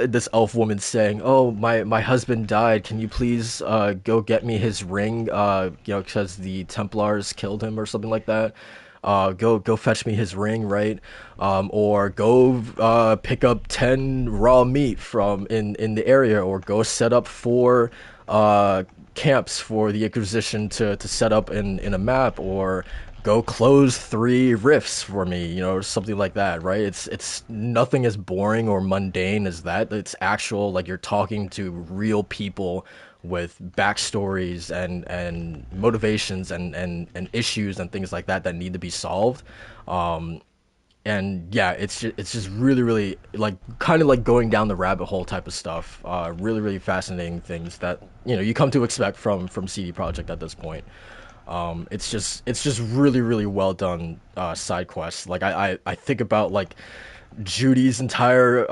this elf woman saying, "Oh, my husband died. Can you please go get me his ring? Because the Templars killed him or something like that." Go fetch me his ring, right? Or go pick up 10 raw meat from in the area, or go set up 4 camps for the Inquisition to set up in a map, or go close 3 rifts for me, something like that, right? It's nothing as boring or mundane as that. It's actual, like, you're talking to real people with backstories and motivations and issues and things like that need to be solved. And yeah, it's just really really like kind of like going down the rabbit hole type of stuff. Really really fascinating things that you come to expect from CD Projekt at this point. It's just really really well done side quests. Like I think about like Judy's entire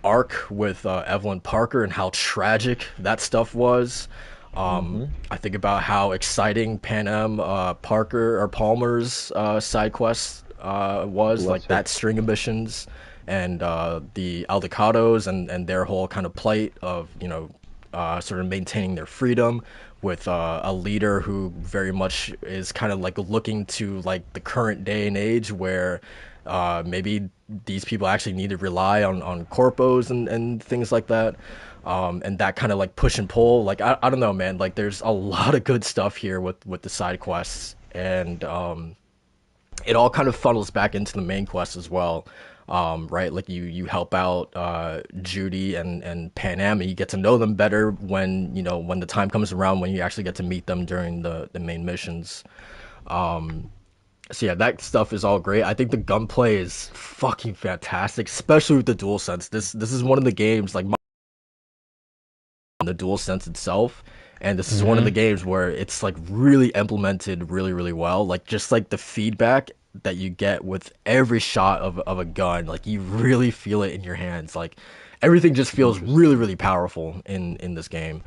arc with Evelyn Parker and how tragic that stuff was. Hmm. I think about how exciting Pan Am Parker or Palmer's side quest was, Bless like her. that string of missions, and the Aldecados and their whole kind of plight of sort of maintaining their freedom with a leader who very much is kind of like looking to like the current day and age where maybe these people actually need to rely on corpos and things like that. And that kind of like push and pull. Like I don't know, man. Like there's a lot of good stuff here with the side quests, and it all kind of funnels back into the main quest as well. Right, like you help out Judy and Pan Am, and you get to know them better when the time comes around when you actually get to meet them during the main missions. So yeah, that stuff is all great. I think the gunplay is fucking fantastic, especially with the DualSense. This is one of the games like the DualSense itself, and this is one of the Hmm. games where it's like really implemented really well. Like just like the feedback that you get with every shot of a gun, like you really feel it in your hands. Like everything just feels Interesting. really powerful in this game.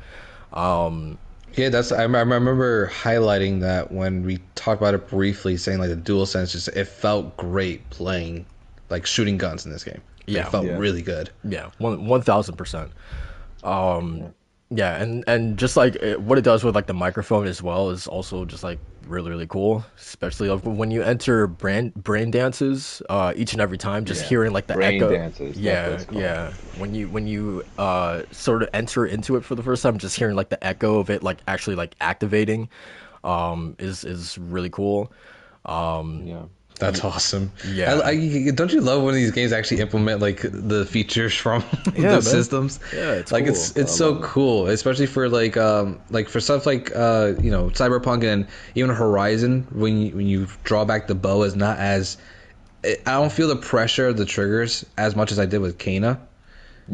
Um, Yeah, I remember highlighting that when we talked about it briefly, saying like the dual sense just it felt great playing like shooting guns in this game. Like it yeah, felt Yeah. really good. yeah, 1,000%. Yeah. Yeah, and just like what it does with like the microphone as well is also just like really cool, especially like when you enter brain dances each and every time, just Yeah. hearing like the Brain echo. dances. That's what Yeah, it's called. yeah. When you sort of enter into it for the first time, just hearing like the echo of it like actually like activating is really cool. Yeah. That's awesome. Yeah. Don't you love when these games actually implement like the features from Yeah, the man. systems? Yeah, it's Like cool. it's I so love it. cool, especially for like for stuff like Cyberpunk and even Horizon when you draw back the bow is not as I don't feel the pressure of the triggers as much as I did with Kana,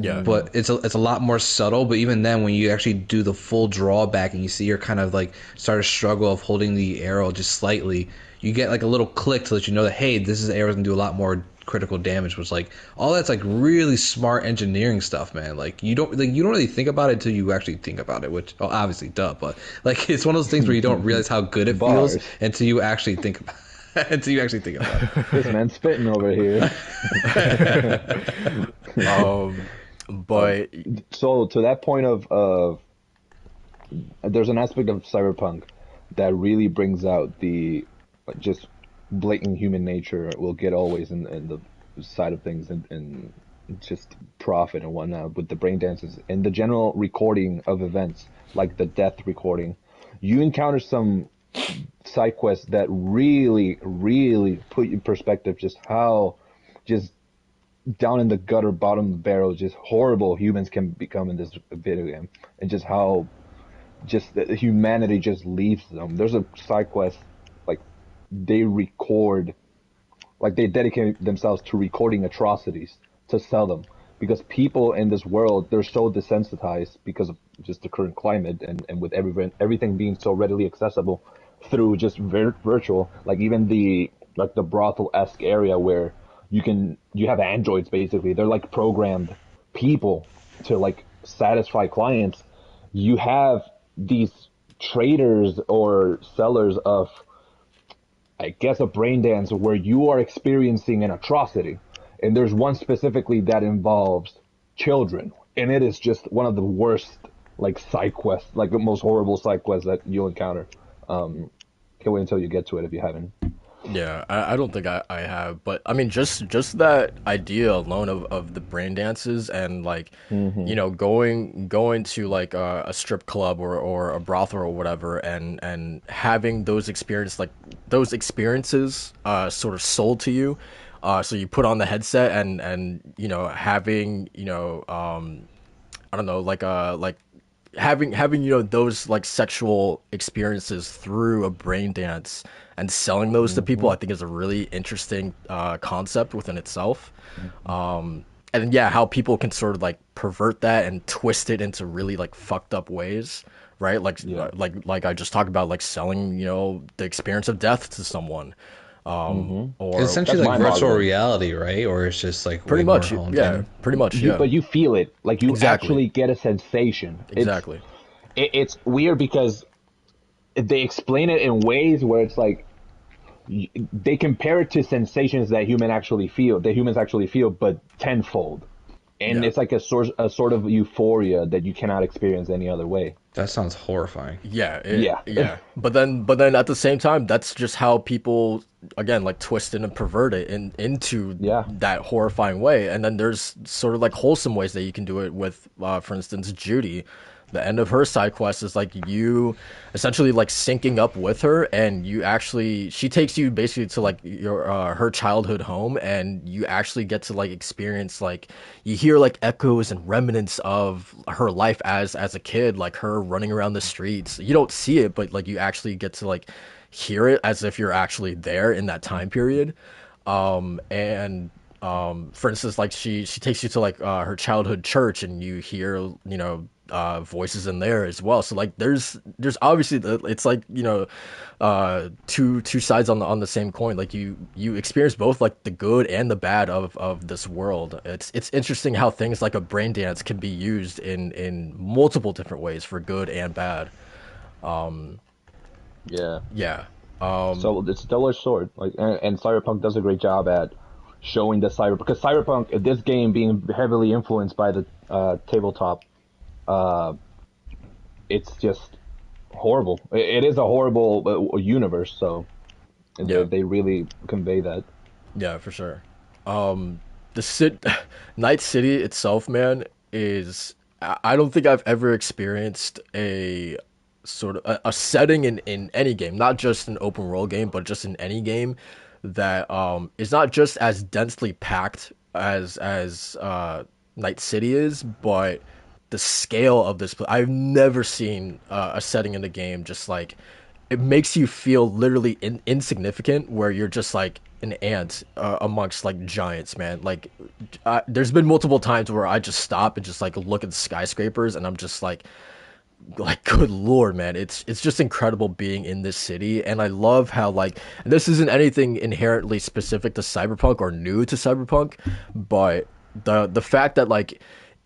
Yeah. but it's a lot more subtle. But even then, when you actually do the full drawback and you see your kind of like start to struggle of holding the arrow just slightly, you get like a little click to let you know that hey, this is arrow's gonna do a lot more critical damage. Was like all that's like really smart engineering stuff, man. Like you don't really think about it until you actually think about it, which obviously duh, but like it's one of those things where you don't realize how good it feels Bars. until you actually think about until you actually think about This man's spitting over here. it. Um, um, but so to that point of there's an aspect of cyberpunk that really brings out the just blatant human nature will get always in the side of things and just profit and whatnot with the brain dances and the general recording of events like the death recording. You encounter some side quests that really put in perspective just how just down in the gutter, bottom of the barrel, just horrible humans can become in this video game, and just how just the humanity just leaves them. There's a side quest like they record, like they dedicate themselves to recording atrocities to sell them because people in this world they're so desensitized because of just the current climate and with everything being so readily accessible through just virtual, like even the like the brothel esque area where you have androids basically. They're like programmed people to like satisfy clients. You have these traders or sellers of, I guess, a brain dance where you are experiencing an atrocity. And there's one specifically that involves children. And it is just one of the worst, like, side quests, like the most horrible side quests that you'll encounter. Can't wait until you get to it if you haven't. yeah, I don't think I have, but I mean, just that idea alone of the brain dances and like, Mm-hmm. going to like a strip club or a brothel or whatever, and having those experiences sort of sold to you, so you put on the headset and having I don't know like having those like sexual experiences through a brain dance and selling those to people, Mm-hmm. I think is a really interesting concept within itself. And yeah, how people can sort of like pervert that and twist it into really like fucked up ways, right? Like Yeah. like I just talked about, like selling the experience of death to someone, Mm-hmm. It's or That's essentially like mind virtual boggling. reality, right? Or it's just like pretty way more much, honed yeah, in. pretty much, You yeah, but you feel it, like you exactly, actually get a sensation. exactly, It's weird because they explain it in ways where it's like they compare it to sensations that humans actually feel, but tenfold. And yeah. it's like a sort of euphoria that you cannot experience any other way. That sounds horrifying. Yeah, Yeah. yeah. But then at the same time, that's just how people again like twist it and pervert it into Yeah. that horrifying way. And then there's sort of like wholesome ways that you can do it with, for instance, Judy. The end of her side quest is like you essentially like syncing up with her, and she takes you basically to like your her childhood home, and you actually get to like experience, like you hear like echoes and remnants of her life as a kid, like her running around the streets. You don't see it, but like you actually get to like hear it as if you're actually there in that time period. And for instance, like she takes you to like her childhood church, and you hear voices in there as well. So like there's obviously it's like two sides on the same coin. Like you experience both like the good and the bad of this world. It's interesting how things like a brain dance can be used in multiple different ways for good and bad. Yeah. Yeah. So it's a double-edged sword. Like, and Cyberpunk does a great job at showing the because Cyberpunk, this game being heavily influenced by the tabletop, uh, it's just horrible. It is a horrible universe. So Yeah. they really convey that. Yeah, for sure. The Night City itself, man, is I don't think I've ever experienced a sort of a setting in any game, not just an open world game, but just in any game that is not just as densely packed as Night City is, but the scale of this. I've never seen a setting in the game just like it makes you feel literally insignificant, where you're just like an ant amongst like giants, man. Like, there's been multiple times where I just stop and just like look at the skyscrapers, and I'm just like good lord, man, it's just incredible being in this city. And I love how like this isn't anything inherently specific to Cyberpunk or new to Cyberpunk, but the fact that like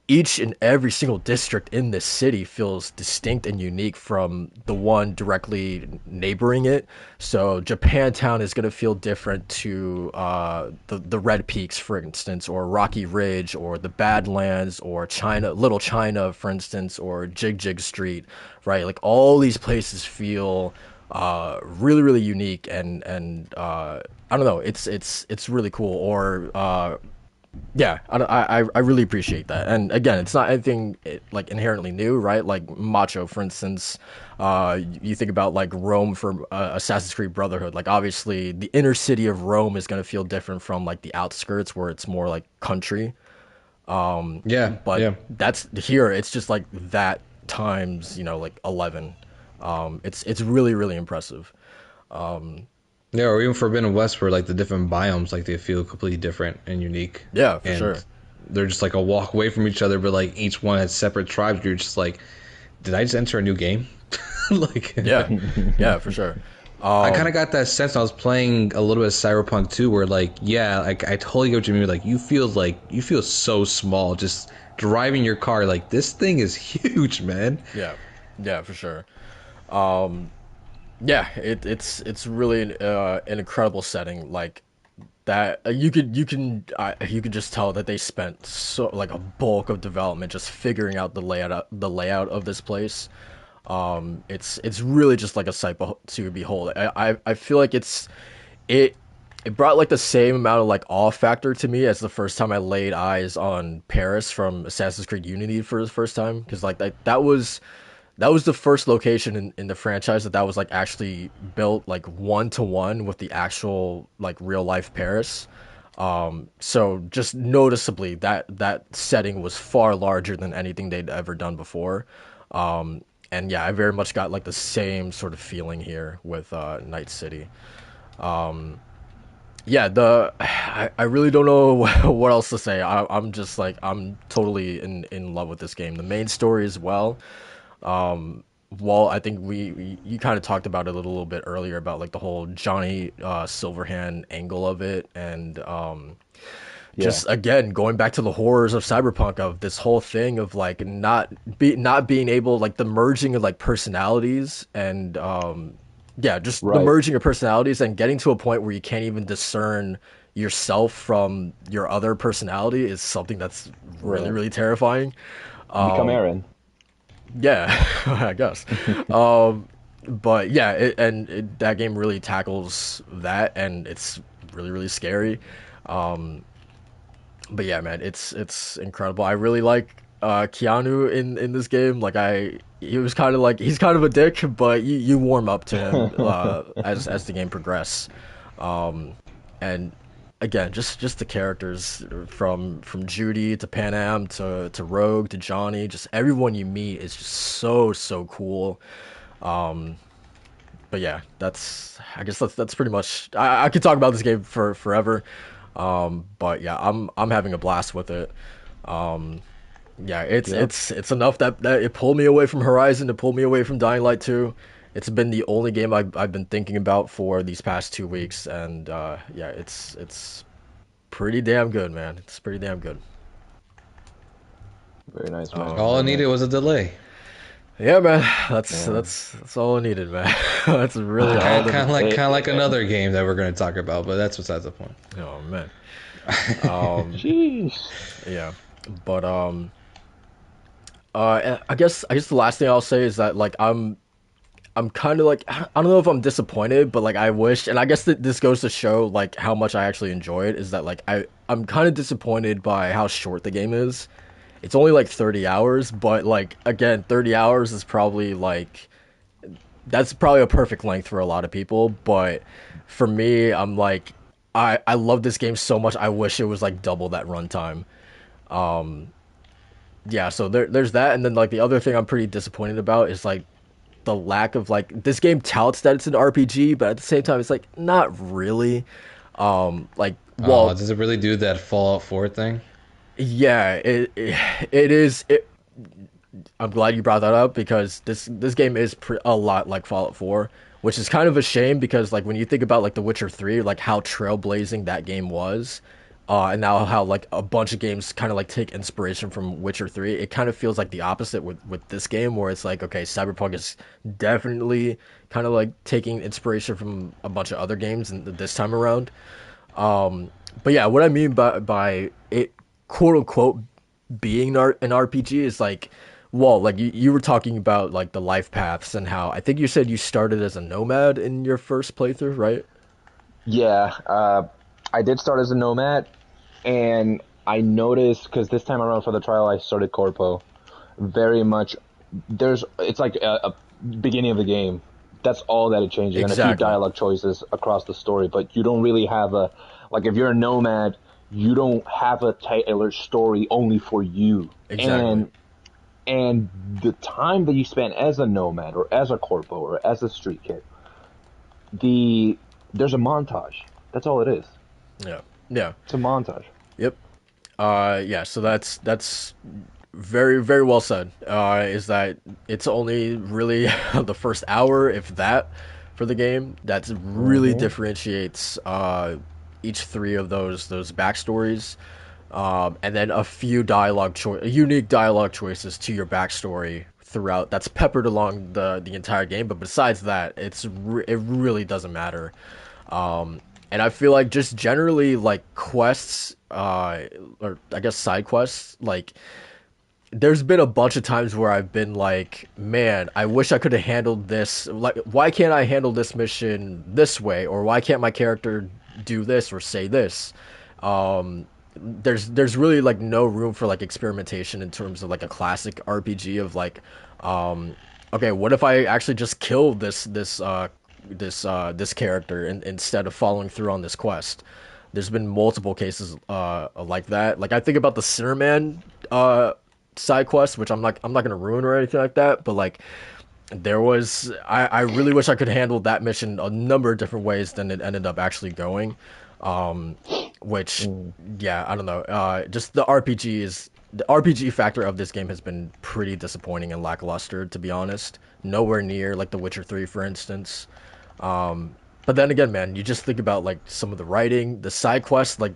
each and every single district in this city feels distinct and unique from the one directly neighboring it. So Japantown is going to feel different to the Red Peaks, for instance, or Rocky Ridge, or the Badlands, or Little China, for instance, or Jig Jig Street, right? Like all these places feel really really unique, and I don't know, it's really cool. Or yeah, I really appreciate that. And again, it's not anything like inherently new, right? Like Macho, for instance, you think about like Rome for Assassin's Creed Brotherhood. Like obviously, the inner city of Rome is going to feel different from like the outskirts where it's more like country. Yeah, But yeah. that's here. It's just like that times like 11. It's really really impressive. Yeah, or even Forbidden West, where like the different biomes, like they feel completely different and unique, Yeah, for and sure. they're just like a walk away from each other, but like each one has separate tribes. You're just like, did I just enter a new game? Like, Yeah, yeah, for sure. I kind of got that sense when I was playing a little bit of Cyberpunk too, where like, yeah, like I totally get what you mean. Like you feel so small just driving your car. Like this thing is huge, man. Yeah, yeah, for sure. Yeah, it's really an incredible setting like that. You could just tell that they spent so like a bulk of development just figuring out the layout of this place. It's really just like a sight to behold. I feel like it it brought like the same amount of like awe factor to me as the first time I laid eyes on Paris from Assassin's Creed Unity for the first time, because like that was the first location in the franchise that was like actually built like one to one with the actual like real life Paris. So just noticeably that setting was far larger than anything they'd ever done before. And yeah, I very much got like the same sort of feeling here with Night City. Yeah, I really don't know what else to say. I'm just like I'm totally in love with this game. The main story as well. Well, I think you kind of talked about it a little bit earlier about like the whole Johnny Silverhand angle of it, and Yeah. just again going back to the horrors of Cyberpunk, of this whole thing of like not being able, like the merging of like personalities, and yeah, just the Right. merging of personalities and getting to a point where you can't even discern yourself from your other personality is something that's really Right. really terrifying. You become Aaron. Yeah, I guess. But yeah, that game really tackles that, and it's really really scary. But yeah, man, it's incredible. I really like Keanu in this game. Like he was kind of like he's kind of a dick, but you warm up to him as the game progresses. And again, just the characters from Judy to Panam to Rogue to Johnny, just everyone you meet is just so cool. but yeah, I guess that's pretty much. I could talk about this game for forever. But yeah, I'm having a blast with it. Um, yeah, Yep. it's enough that it pulled me away from Horizon, it pulled me away from Dying Light 2. It's been the only game I've been thinking about for these past 2 weeks, and yeah, it's pretty damn good, man. It's pretty damn good. Very nice, man. Um, All I Very needed nice. was a delay. yeah, man, Yeah. that's all I needed, man. That's really all Kind that. kind of like Eh, kind of like eh, another game that we're going to talk about, but that's besides the point. Oh man. Um, Jeez. yeah, but I guess the last thing I'll say is that like I'm kind of like I don't know if I'm disappointed, but like I wish, and I guess that this goes to show like how much I actually enjoy it. Is that like I'm kind of disappointed by how short the game is. It's only like 30 hours, but like again, 30 hours is probably like that's probably a perfect length for a lot of people. But for me, I'm like I love this game so much. I wish it was like double that runtime. Yeah, so there's that, and then like the other thing I'm pretty disappointed about is like the lack of like this game touts that it's an RPG, but at the same time it's like not really. Like Oh, well, does it really do that Fallout 4 thing? yeah, it is. I'm glad you brought that up because this game is a lot like Fallout 4, which is kind of a shame because like when you think about like The Witcher 3, like how trailblazing that game was, and now how like a bunch of games kind of like take inspiration from Witcher 3, it kind of feels like the opposite with this game where it's like okay, Cyberpunk is definitely kind of like taking inspiration from a bunch of other games and this time around. But yeah, what I mean by it, quote unquote, being an RPG is like, well, like you were talking about like the life paths and how I think you said you started as a nomad in your first playthrough, right? Yeah. I did start as a nomad, and I noticed because this time around for the trial I started corpo. Very much, it's like a beginning of the game. That's all that it changes, and a few Exactly. dialogue choices across the story. But you don't really have a like if you're a nomad, you don't have a tailored story only for you. Exactly. And the time that you spend as a nomad or as a corpo or as a street kid, there's a montage. That's all it is. Yeah. Yeah. It's a montage. Yep. Yeah, so that's very very well said. Is that it's only really the first hour, if that, for the game that really Hmm. differentiates each three of those backstories, and then a few unique dialogue choices to your backstory throughout. That's peppered along the entire game, but besides that, it really doesn't matter. And I feel like just generally like quests, or I guess side quests, like there's been a bunch of times where I've been like, man, I wish I could have handled this. Like, why can't I handle this mission this way, or why can't my character do this or say this? There's really like no room for like experimentation in terms of like a classic RPG of like, um, okay, what if I actually just kill this character instead of following through on this quest? There's been multiple cases like that. Like I think about the Sinnerman side quest, which I'm not gonna ruin or anything like that, but like there was I really wish I could handle that mission a number of different ways than it ended up actually going. Um, which Mm. yeah, I don't know. Just the RPG factor of this game has been pretty disappointing and lackluster, to be honest. Nowhere near like The Witcher 3, for instance. But then again, man, you just think about like some of the writing, the side quests, like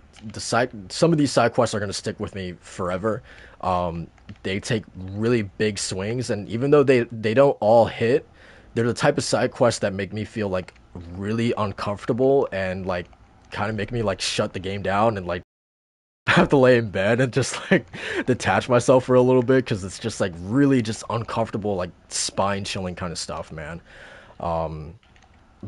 some of these side quests are gonna stick with me forever. Um, they take really big swings, and even though they don't all hit, they're the type of side quests that make me feel like really uncomfortable and like kind of make me like shut the game down and like have to lay in bed and just like detach myself for a little bit because it's just like really just uncomfortable, like spine chilling kind of stuff, man.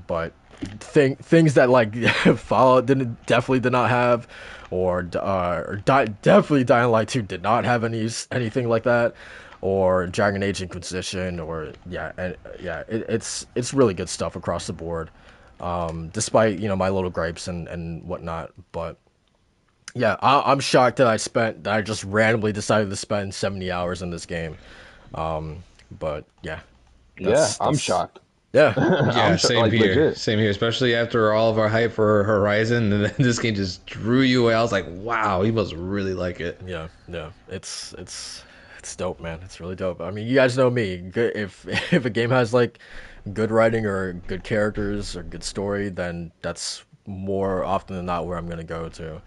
But things that like Fallout definitely did not have, or definitely Dying Light 2 did not have anything like that, or Dragon Age Inquisition, or yeah, it's really good stuff across the board. Despite my little gripes and whatnot, but yeah, I'm shocked that I just randomly decided to spend 70 hours in this game. But yeah, Yeah, that's I'm that's shocked. Yeah. Yeah, I'm sure, same like here. legit. Same here. Especially after all of our hype for Horizon, and then this game just drew you away. I was like, wow, he must really like it. Yeah, yeah, it's dope, man. It's really dope. I mean, you guys know me. Good if if a game has like good writing or good characters or good story, then that's more often than not where I'm gonna go to.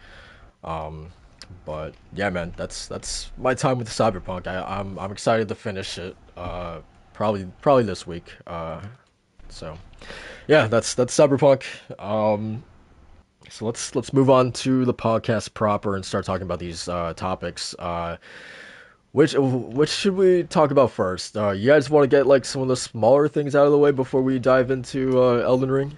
Um, but yeah, man, that's my time with Cyberpunk. I'm excited to finish it. Probably this week. So yeah, that's Cyberpunk. So let's move on to the podcast proper and start talking about these topics. Which should we talk about first? You guys want to get like some of the smaller things out of the way before we dive into Elden Ring,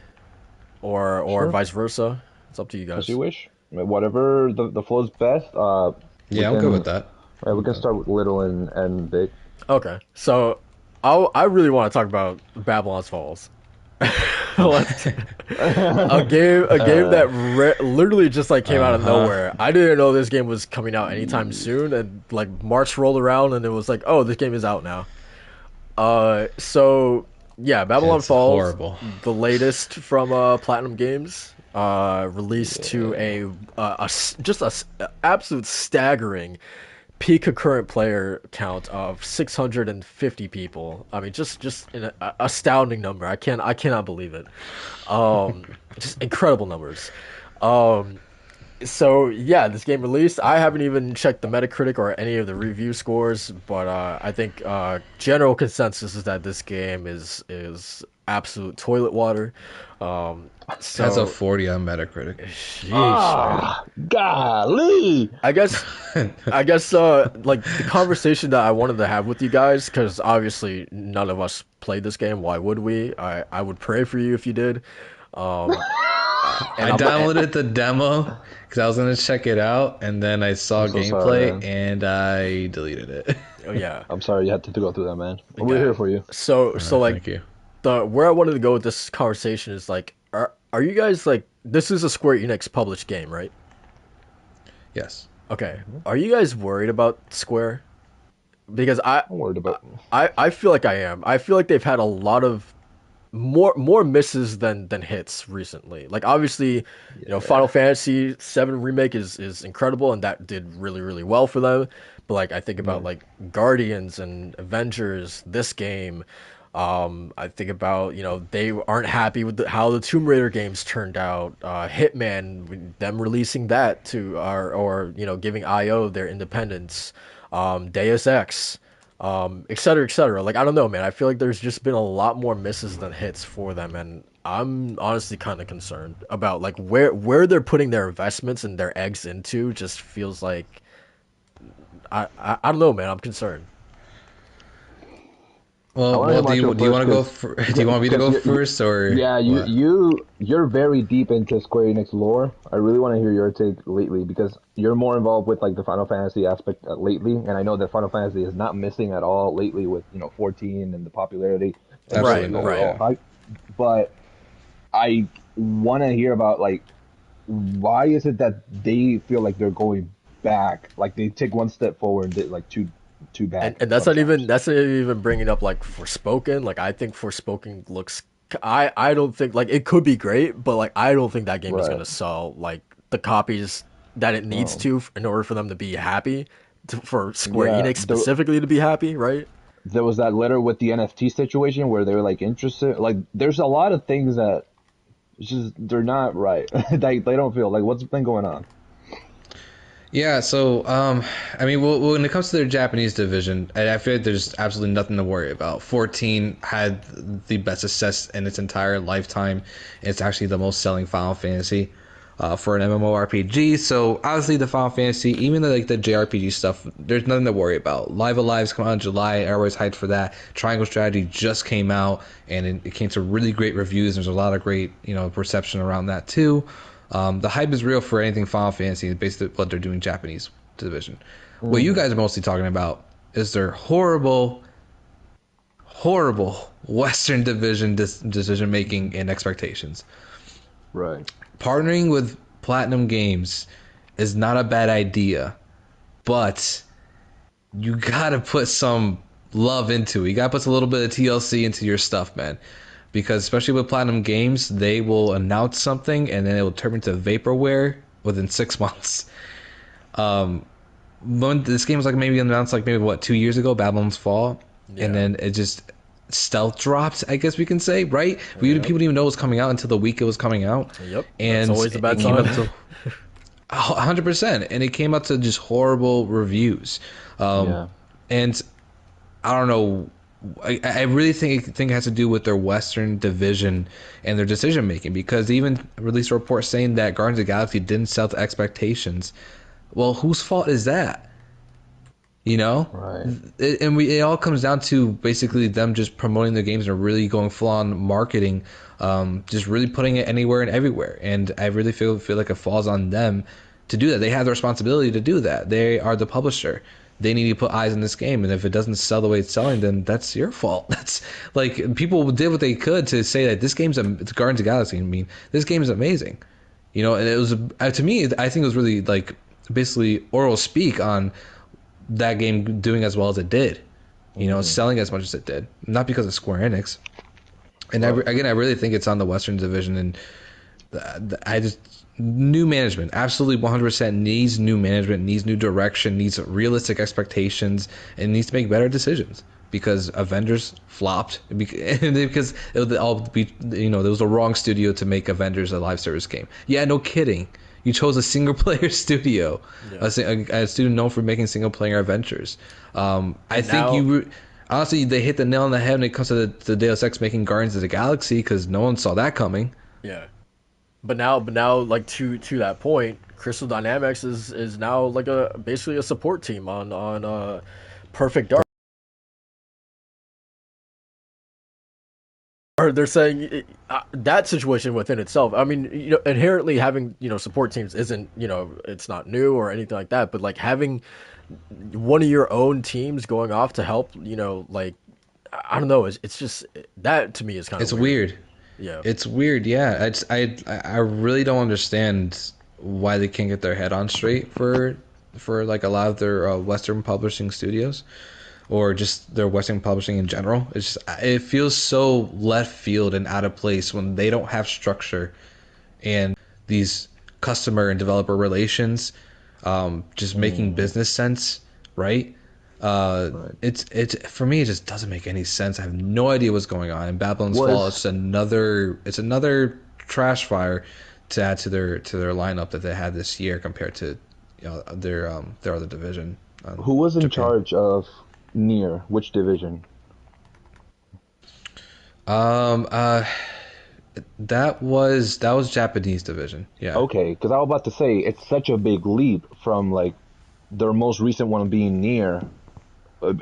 or Sure, vice versa? It's up to you as guys. you wish. Whatever the flows best. We Yeah, I'm good with can that. we can start with little and big. Okay, so I really want to talk about Babylon's Falls. Let's- a game uh, that literally just like came out of Uh-huh. nowhere. I didn't know this game was coming out anytime soon, and like March rolled around, and it was like, oh, this game is out now. So yeah, Babylon It's Falls, horrible. the latest from Platinum Games, released to just a absolute staggering peak concurrent player count of 650 people. I mean, just an astounding number. I cannot believe it. Just incredible numbers. Um, so yeah, this game released. I haven't even checked the Metacritic or any of the review scores, but I think general consensus is that this game is absolute toilet water. Um, Has a so 40 on Metacritic. sheesh, man. ah, golly. I guess like the conversation that I wanted to have with you guys, because obviously none of us played this game. Why would we? I would pray for you if you did. Um, and I I'm not. downloaded the demo because I was gonna check it out, and then I saw I'm so sorry, gameplay man. and I deleted it. Oh yeah. I'm sorry you had to go through that, man. We're Okay. here for you. So like Thank you. the where I wanted to go with this conversation is like, are you guys like, this is a Square Enix published game, right? Yes. Okay. Are you guys worried about Square? Because I'm worried about. I feel like I am. I feel like they've had a lot of more misses than hits recently. Like obviously, Final Fantasy VII remake is incredible and that did really well for them. But like I think about like Guardians and Avengers, this game. I think about they aren't happy with how the Tomb Raider games turned out. Hitman, them releasing that to or giving IO their independence. Deus Ex, et cetera, et cetera. Like I don't know, man. I feel like there's just been a lot more misses than hits for them, and I'm honestly kind of concerned about like where they're putting their investments and their eggs into. Just feels like I don't know, man. I'm concerned. I Well, want to hear do you Macho want to go? first Do you want me to go because first or yeah, what? you're very deep into Square Enix lore. I really want to hear your take lately because you're more involved with like the Final Fantasy aspect lately, and I know that Final Fantasy is not missing at all lately with 14 and the popularity and just Absolutely Right, the not. right. overall Yeah. hype. But I want to hear about like why is it that they feel like they're going back, like they take one step forward and did like two And back and sometimes. that's not even bringing up like Forspoken. Like I think Forspoken looks. I don't think like it could be great, but like I don't think that game is Right. gonna sell like the copies that it needs Oh. to in order for them to be happy, for Square Yeah, Enix specifically to be happy, right? there was that letter with the NFT situation where they were like interested. Like, there's a lot of things that just they're not right. They don't feel like what's been going on. Yeah, so I mean, when it comes to their Japanese division, I feel like there's absolutely nothing to worry about. 14 had the best success in its entire lifetime. It's actually the most selling Final Fantasy for an MMORPG. So obviously, the Final Fantasy, even the JRPG stuff, there's nothing to worry about. Live Alive's come out in July. Everybody's hyped for that. Triangle Strategy just came out, and it came to really great reviews. There's a lot of great perception around that too. The hype is real for anything Final Fantasy, basically what they're doing Japanese division. What you guys are mostly talking about is their horrible Western division decision making and expectations. Right. Partnering with Platinum Games is not a bad idea, but you gotta put some love into it. You gotta put a little bit of TLC into your stuff, man. because especially with Platinum Games, they will announce something and then it will turn into vaporware within 6 months. When this game was like maybe announced like maybe what 2 years ago, Babylon's Fall, and Yeah. then it just stealth dropped. I guess we can say, right? Yep. People didn't even know it was coming out until the week it was coming out, Yep. That's and always a bad it came sign. up to 100%, and it came out to just horrible reviews. Yeah. And I don't know. I really think it has to do with their Western division and their decision making, because they even released a report saying that Guardians of the Galaxy didn't sell to expectations. Well, whose fault is that? You know, Right. it all comes down to basically them just promoting their games and really going full on marketing, just really putting it anywhere and everywhere. And I really feel like it falls on them to do that. They have the responsibility to do that. They are the publisher. They need to put eyes on this game, and if it doesn't sell the way it's selling, then that's your fault. That's like people did what they could to say that this game's it's Guardians of the Galaxy. I mean, this game is amazing, you know. And it was to me, I think it was really like basically oral speak on that game doing as well as it did, you know, selling as much as it did, not because of Square Enix. And Right. again, I really think it's on the Western division, and I just new management absolutely 100% needs new management, needs new direction, needs realistic expectations, and needs to make better decisions, because Avengers flopped because it would all be, you know, there was the wrong studio to make Avengers a live service game. Yeah, no kidding. You chose a single player studio, Yeah. a studio known for making single player adventures. I think now- honestly, they hit the nail on the head when it comes to the Deus Ex making Guardians of the Galaxy, because no one saw that coming. Yeah. But now, like to that point, Crystal Dynamics is now like a basically a support team on Perfect Dark. Or they're saying that situation within itself. I mean, you know, inherently having, you know, support teams isn't, you know, it's not new or anything like that. But like having one of your own teams going off to help, you know, like I don't know, it's just that to me is kind of It's weird. Yeah. It's weird, yeah. I really don't understand why they can't get their head on straight for like a lot of their Western publishing studios, or just their Western publishing in general. It's just, it feels so left field and out of place when they don't have structure and these customer and developer relations, just making business sense, right? Right. It's for me, it just doesn't make any sense. I have no idea what's going on. And Babylon's Was Fall is another trash fire to add to their lineup that they had this year compared to, you know, their other division. who was in Japan. charge of Nier? Which division? Um, uh, that was Japanese division. Yeah. Okay, because I was about to say it's such a big leap from like their most recent one being Nier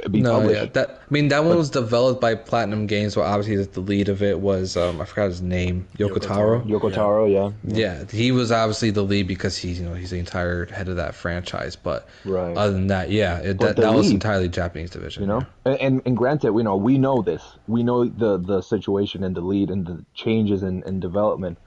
be No, yeah, published. that one was developed by Platinum Games. Well, obviously the lead of it was I forgot his name, Yoko Taro. Yoko Yeah. Taro, yeah. Yeah, he was obviously the lead because he's the entire head of that franchise. But Right. other than that, yeah, But the that was lead, entirely Japanese division. you know, and granted, we know this, we know the situation and the lead and the changes in development.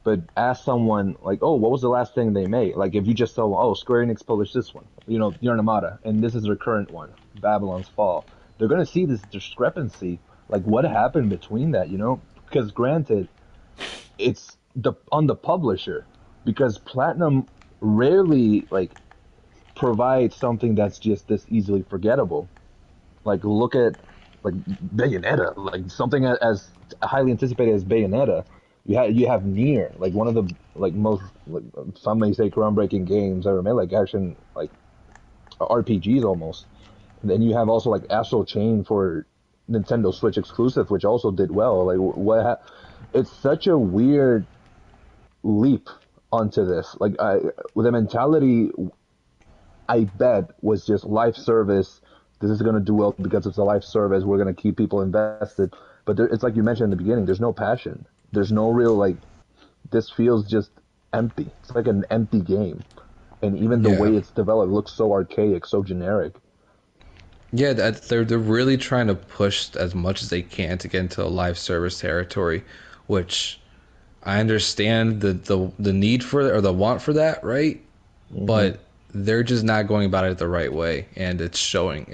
But ask someone like, oh, what was the last thing they made? Like, if you just tell them, oh, Square Enix published this one, you know, Yarnamada, and this is their current one, Babylon's Fall, they're gonna see this discrepancy. Like, what happened between that, you know? Because granted, it's on the publisher, because Platinum rarely like provides something that's just this easily forgettable. Like, look at like Bayonetta, like something as highly anticipated as Bayonetta. You have Nier, like one of the like most like, some may say groundbreaking games ever made, like action like RPGs almost. And then you have also like Astral Chain for Nintendo Switch exclusive, which also did well. Like it's such a weird leap onto this. Like with the mentality, I bet was just live service. This is going to do well because it's a live service. We're going to keep people invested. But it's like you mentioned in the beginning. There's no passion. There's no real like. This feels just empty. It's like an empty game, and even the Yeah. way it's developed looks so archaic, so generic. Yeah, they're really trying to push as much as they can to get into a live service territory, which I understand the need for or the want for that, right? But they're just not going about it the right way, and it's showing.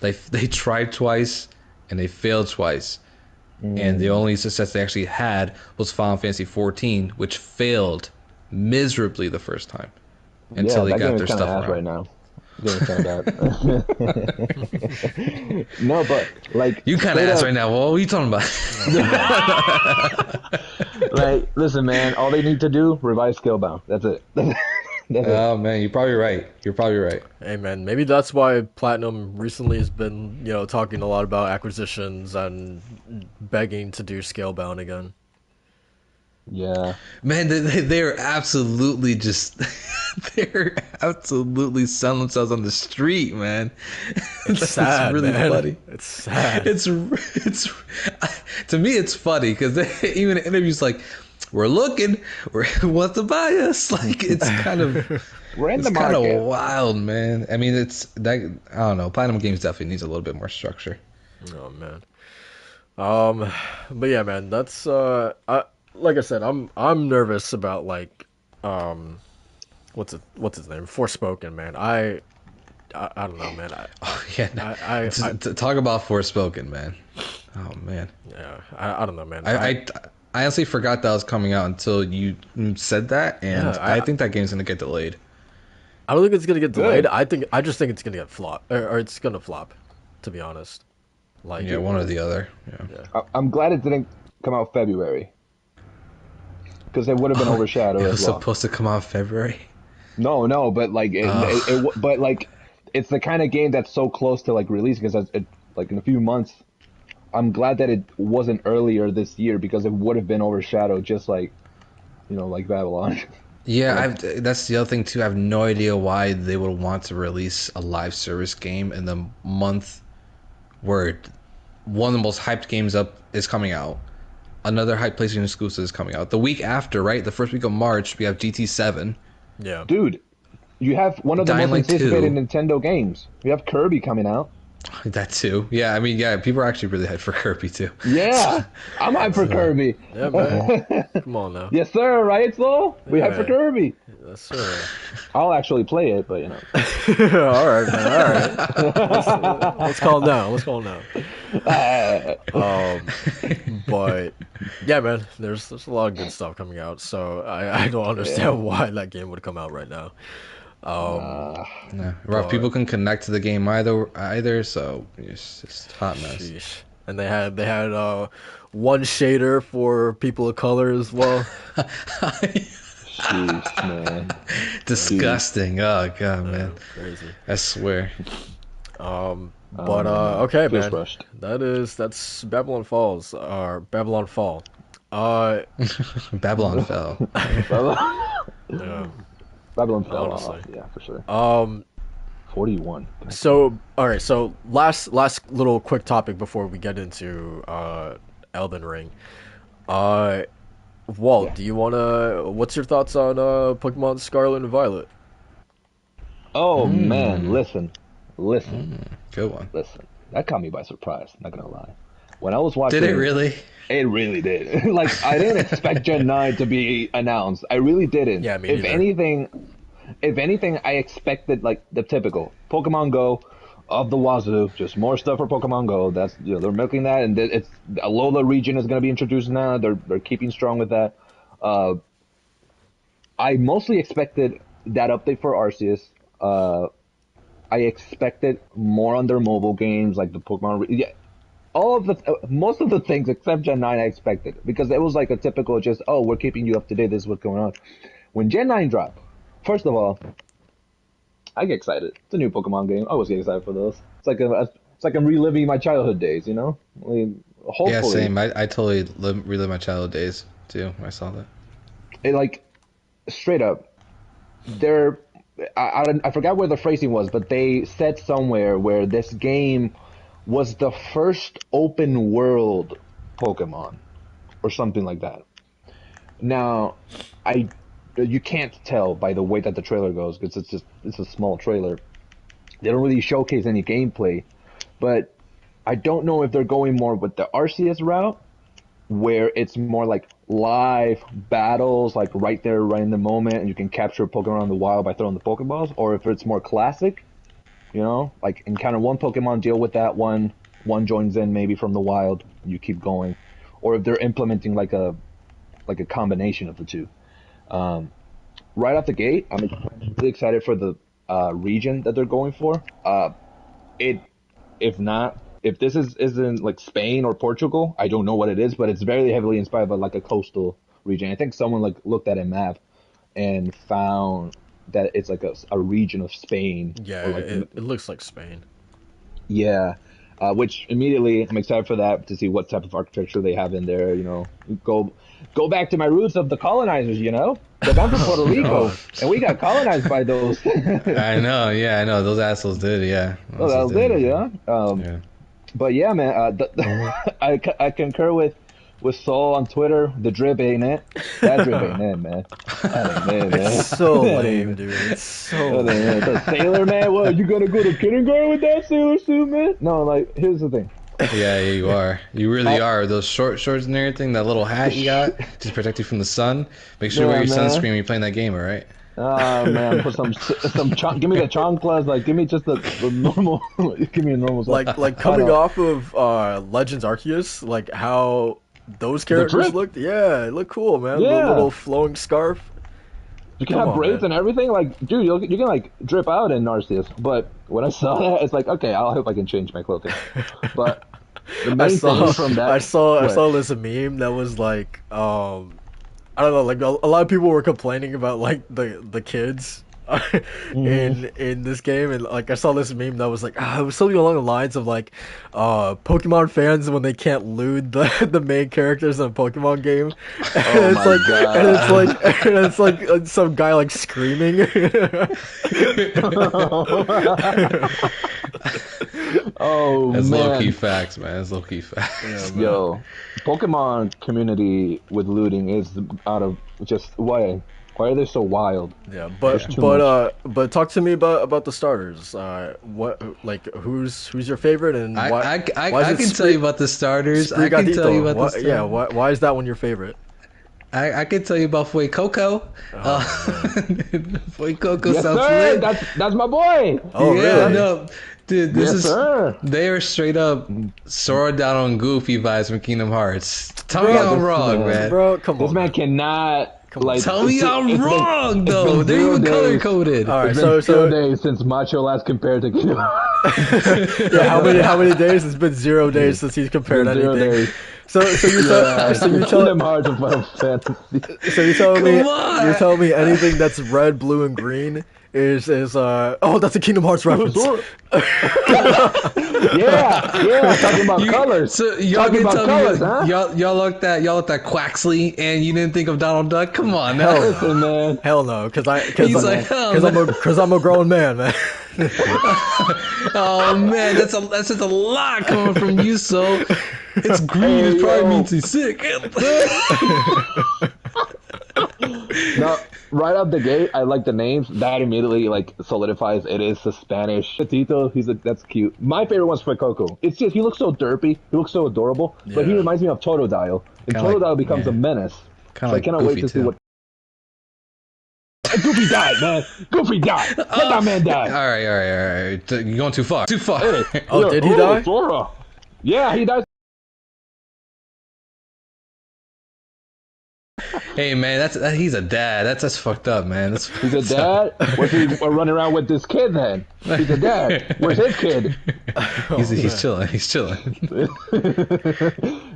They tried twice and they failed twice, and the only success they actually had was Final Fantasy 14, which failed miserably the first time Yeah, until they that game got is their kind of stuff ass right around. now. Game is kind of bad. No, but like You kind of straight ass up, right now. Well, what are you talking about? like listen, man. All they need to do revive Scalebound. That's it. That's it. Oh man, you're probably right. You're probably right. Hey man, maybe that's why Platinum recently has been, talking a lot about acquisitions and begging to do Scalebound again. Yeah. Man, they're absolutely just they're absolutely selling themselves on the street, man. It's That's sad, really man. funny. It's sad. It's to me it's funny because even in interviews like we want to buy us. Like We're in it's the kind of market. wild, man. I mean, it's that I don't know. Platinum Games definitely needs a little bit more structure. Oh man. But yeah, man, that's like I said, I'm nervous about like um what's his name? Forspoken, man. I don't know, man. Oh yeah, no. I Talk about Forspoken, man. Oh man. yeah, I don't know, man. I honestly forgot that was coming out until you said that, and Yeah, I think that game's gonna get delayed. I don't think it's gonna get delayed. Good. I just think it's gonna get flop, or it's gonna flop, to be honest. Like, Yeah, one or the other. Yeah. I'm glad it didn't come out February because it would have been overshadowed It as was well. supposed to come out in February. No, but like but like it's the kind of game that's so close to like release because like in a few months. I'm glad that it wasn't earlier this year because it would have been overshadowed just like like Babylon. Yeah, that's the other thing too. I have no idea why they would want to release a live service game in the month where one of the most hyped games up is coming out. Another hyped PlayStation exclusive is coming out. The week after, right? The first week of March, we have GT7. yeah. Dude, you have one of the Dying most Light 2. anticipated Nintendo games. You have Kirby coming out. That too. Yeah, I mean, yeah, people are actually really hyped for Kirby too. Yeah, I'm hyped for Kirby. Yeah, man. Come on now. Yes, sir. Right, Slow? We hyped for Yeah. Kirby. Yes, sir. I'll actually play it, but All right, man. All right. Let's calm down. Let's calm down. But yeah, man. There's a lot of good stuff coming out, so I don't understand why that game would come out right now. Yeah, right. People can connect to the game either, so it's just a hot mess. Sheesh. And they had one shader for people of color as well. Jeez, man. Disgusting. Oh god, man. Crazy. I swear. But okay, Feels man. rushed. That's Babylon Falls or Babylon Fall. Babylon fell. Yeah. Babylon fell Honestly. off. Yeah, for sure. 41. So all right. So last little quick topic before we get into Elden Ring. Walt, do you wanna? What's your thoughts on Pokemon Scarlet and Violet? Oh man, listen. Good one. That caught me by surprise. Not gonna lie. When I was watching, Did it really? It really did. Like I didn't expect Gen 9 to be announced. I really didn't. Yeah, me If neither. anything, I expected like the typical Pokemon Go of the wazoo, just more stuff for Pokemon Go. That's they're milking that, and it's Alola region is going to be introduced now. They're keeping strong with that. I mostly expected that update for Arceus. I expected more on their mobile games, like the Pokemon. Yeah, most of the things except Gen 9 I expected because it was like a typical just we're keeping you up to date. This is what's going on. When Gen 9 dropped, first of all, I get excited. It's a new Pokemon game. I always get excited for those. It's like I'm reliving my childhood days. I mean, hopefully, Yeah, same. I totally relive my childhood days too. I saw that. it like straight up. I forgot where the phrasing was, but they said somewhere where this game was the first open world Pokemon or something like that. Now, you can't tell by the way that the trailer goes because it's a small trailer. They don't really showcase any gameplay, but I don't know if they're going more with the Arceus route where it's more like live battles, like right there, right in the moment, and you can capture a Pokemon in the wild by throwing the Pokeballs, or if it's more classic, like encounter one Pokemon, deal with that one joins in maybe from the wild, you keep going, or if they're implementing like a combination of the two. Right off the gate, I'm really excited for the region that they're going for. It if not if this isn't like Spain or Portugal, I don't know what it is, but it's very heavily inspired by like a coastal region. I think someone like looked at a map and found that it's like a region of Spain Yeah, or like it looks like Spain. yeah. Which immediately I'm excited for that to see what type of architecture they have in there. Go back to my roots of the colonizers. Because I'm from Puerto Rico God. and we got colonized by those. I know, yeah, I know. Those assholes did, yeah. Oh, that was it, yeah. Yeah. But yeah, man, I concur with Saul on Twitter. The drip ain't it. That drip ain't it, man. That ain't it, man. It's so That lame, ain't dude. It's so That ain't lame. it. The sailor, man. What? You gonna go to kindergarten with that sailor suit, man? No, like here's the thing. Yeah, you are. You really are. Those short shorts and everything, that little hat you got to protect you from the sun. Make sure you wear Yeah, your man. sunscreen when you're playing that game, all right? Man, put some give me the chanclas, like give me just the normal, give me a normal. Like coming off of Legends Arceus, like how those characters drip? looked. Yeah, it looked cool, man. The Yeah. little flowing scarf. You can Come have on, braids man. and everything, like dude, you can like drip out in Narcissus. But when I saw that, it's like okay, I'll hope I can change my clothing. But the I main saw thing from that, I saw what? this meme that was like I don't know, like a lot of people were complaining about like the kids in this game, and like I saw this meme that was like it was something along the lines of like Pokemon fans when they can't loot the main characters in a Pokemon game. And Oh it's my like God. and it's like some guy like screaming. Oh That's man, low key facts, man. That's low key facts. Yeah, man. yo, Pokemon community with looting is out of just why are they so wild? Yeah, There's too much. but talk to me about the starters. What like who's your favorite and why why is I it can tell you about the starters. I can tell you about the starters. Yeah, why is that one your favorite? I can tell you about Fuecoco. Fuecoco Yes, sounds sir. lit. That's my boy. Oh, yeah, really? no, dude, this Yes, is sir. they are straight up Sora down on Goofy vibes from Kingdom Hearts. Tell me I'm wrong, man. Bro, come This on. man cannot on. like. Tell me I'm it's been- wrong, it's though. been They're 0 even color days. coded. All right, It's so been 0 so days since Macho last compared to Kingdom. yeah, how many days? It's been 0 days since he's compared It's been 0 anything. days. So you tell Kingdom Hearts and Final Fantasy. so you're on. telling me anything that's red, blue, and green is oh, that's a Kingdom Hearts reference. Yeah, talking about colors. So y'all Talking can about tell colors, me huh? y'all looked at Quaxley and you didn't think of Donald Duck? Come on now. Listen, man. Hell no, because He's like, hell no. I'm a grown man, man. Oh man, that's just a lot coming from you. So it's green. Hey, It probably yo. means he's sick. No, right out the gate, I like the names. That immediately like solidifies it is the Spanish. Tito, that's cute. My favorite one's Coco. It's just he looks so derpy, he looks so adorable, but he Yeah. reminds me of Totodile. And Kinda like- Totodile becomes yeah. a menace. Kinda So I like cannot Goofy, wait to see too. what. Goofy died, man. Goofy died. Let that man die. All right. You're going too far. Too far. Oh, did he die? Sora. Yeah, he dies. Hey man, he's a dad. That's fucked up, man. That's He's a dad. What's he running around with this kid then? He's a dad. Where's his kid? he's chilling. He's chilling.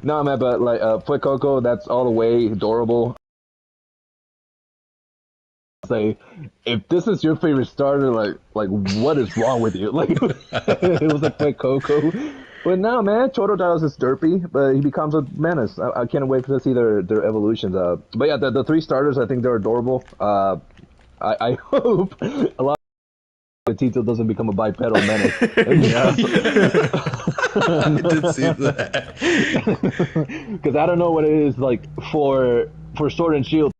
No, man, but like Foot Coco, that's all the way adorable. Say, if this is your favorite starter, like what is wrong with you? Like it was a Foot Coco. But no, man, Totodile's is derpy, but he becomes a menace. I can't wait to see their evolutions. But yeah, the three starters, I think they're adorable. I hope a lot of Tito doesn't become a bipedal menace. I did see that. Because I don't know what it is like for Sword and Shield.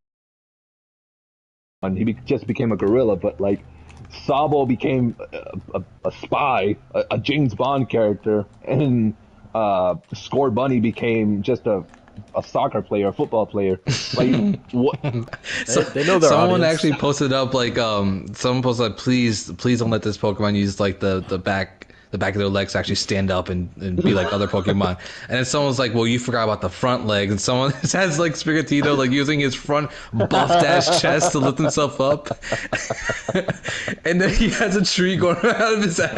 And he just became a gorilla, but like Sabo became a spy, a James Bond character, and Score Bunny became just a soccer player, a football player. Like what? They know their Someone audience. actually posted up like someone posted like please don't let this Pokemon use like the the back of their legs to actually stand up and be like other Pokemon. And then someone's like, well, you forgot about the front legs. And someone has like Sprigatito like using his front buffed ass chest to lift himself up. And then he has a tree going out of his ass.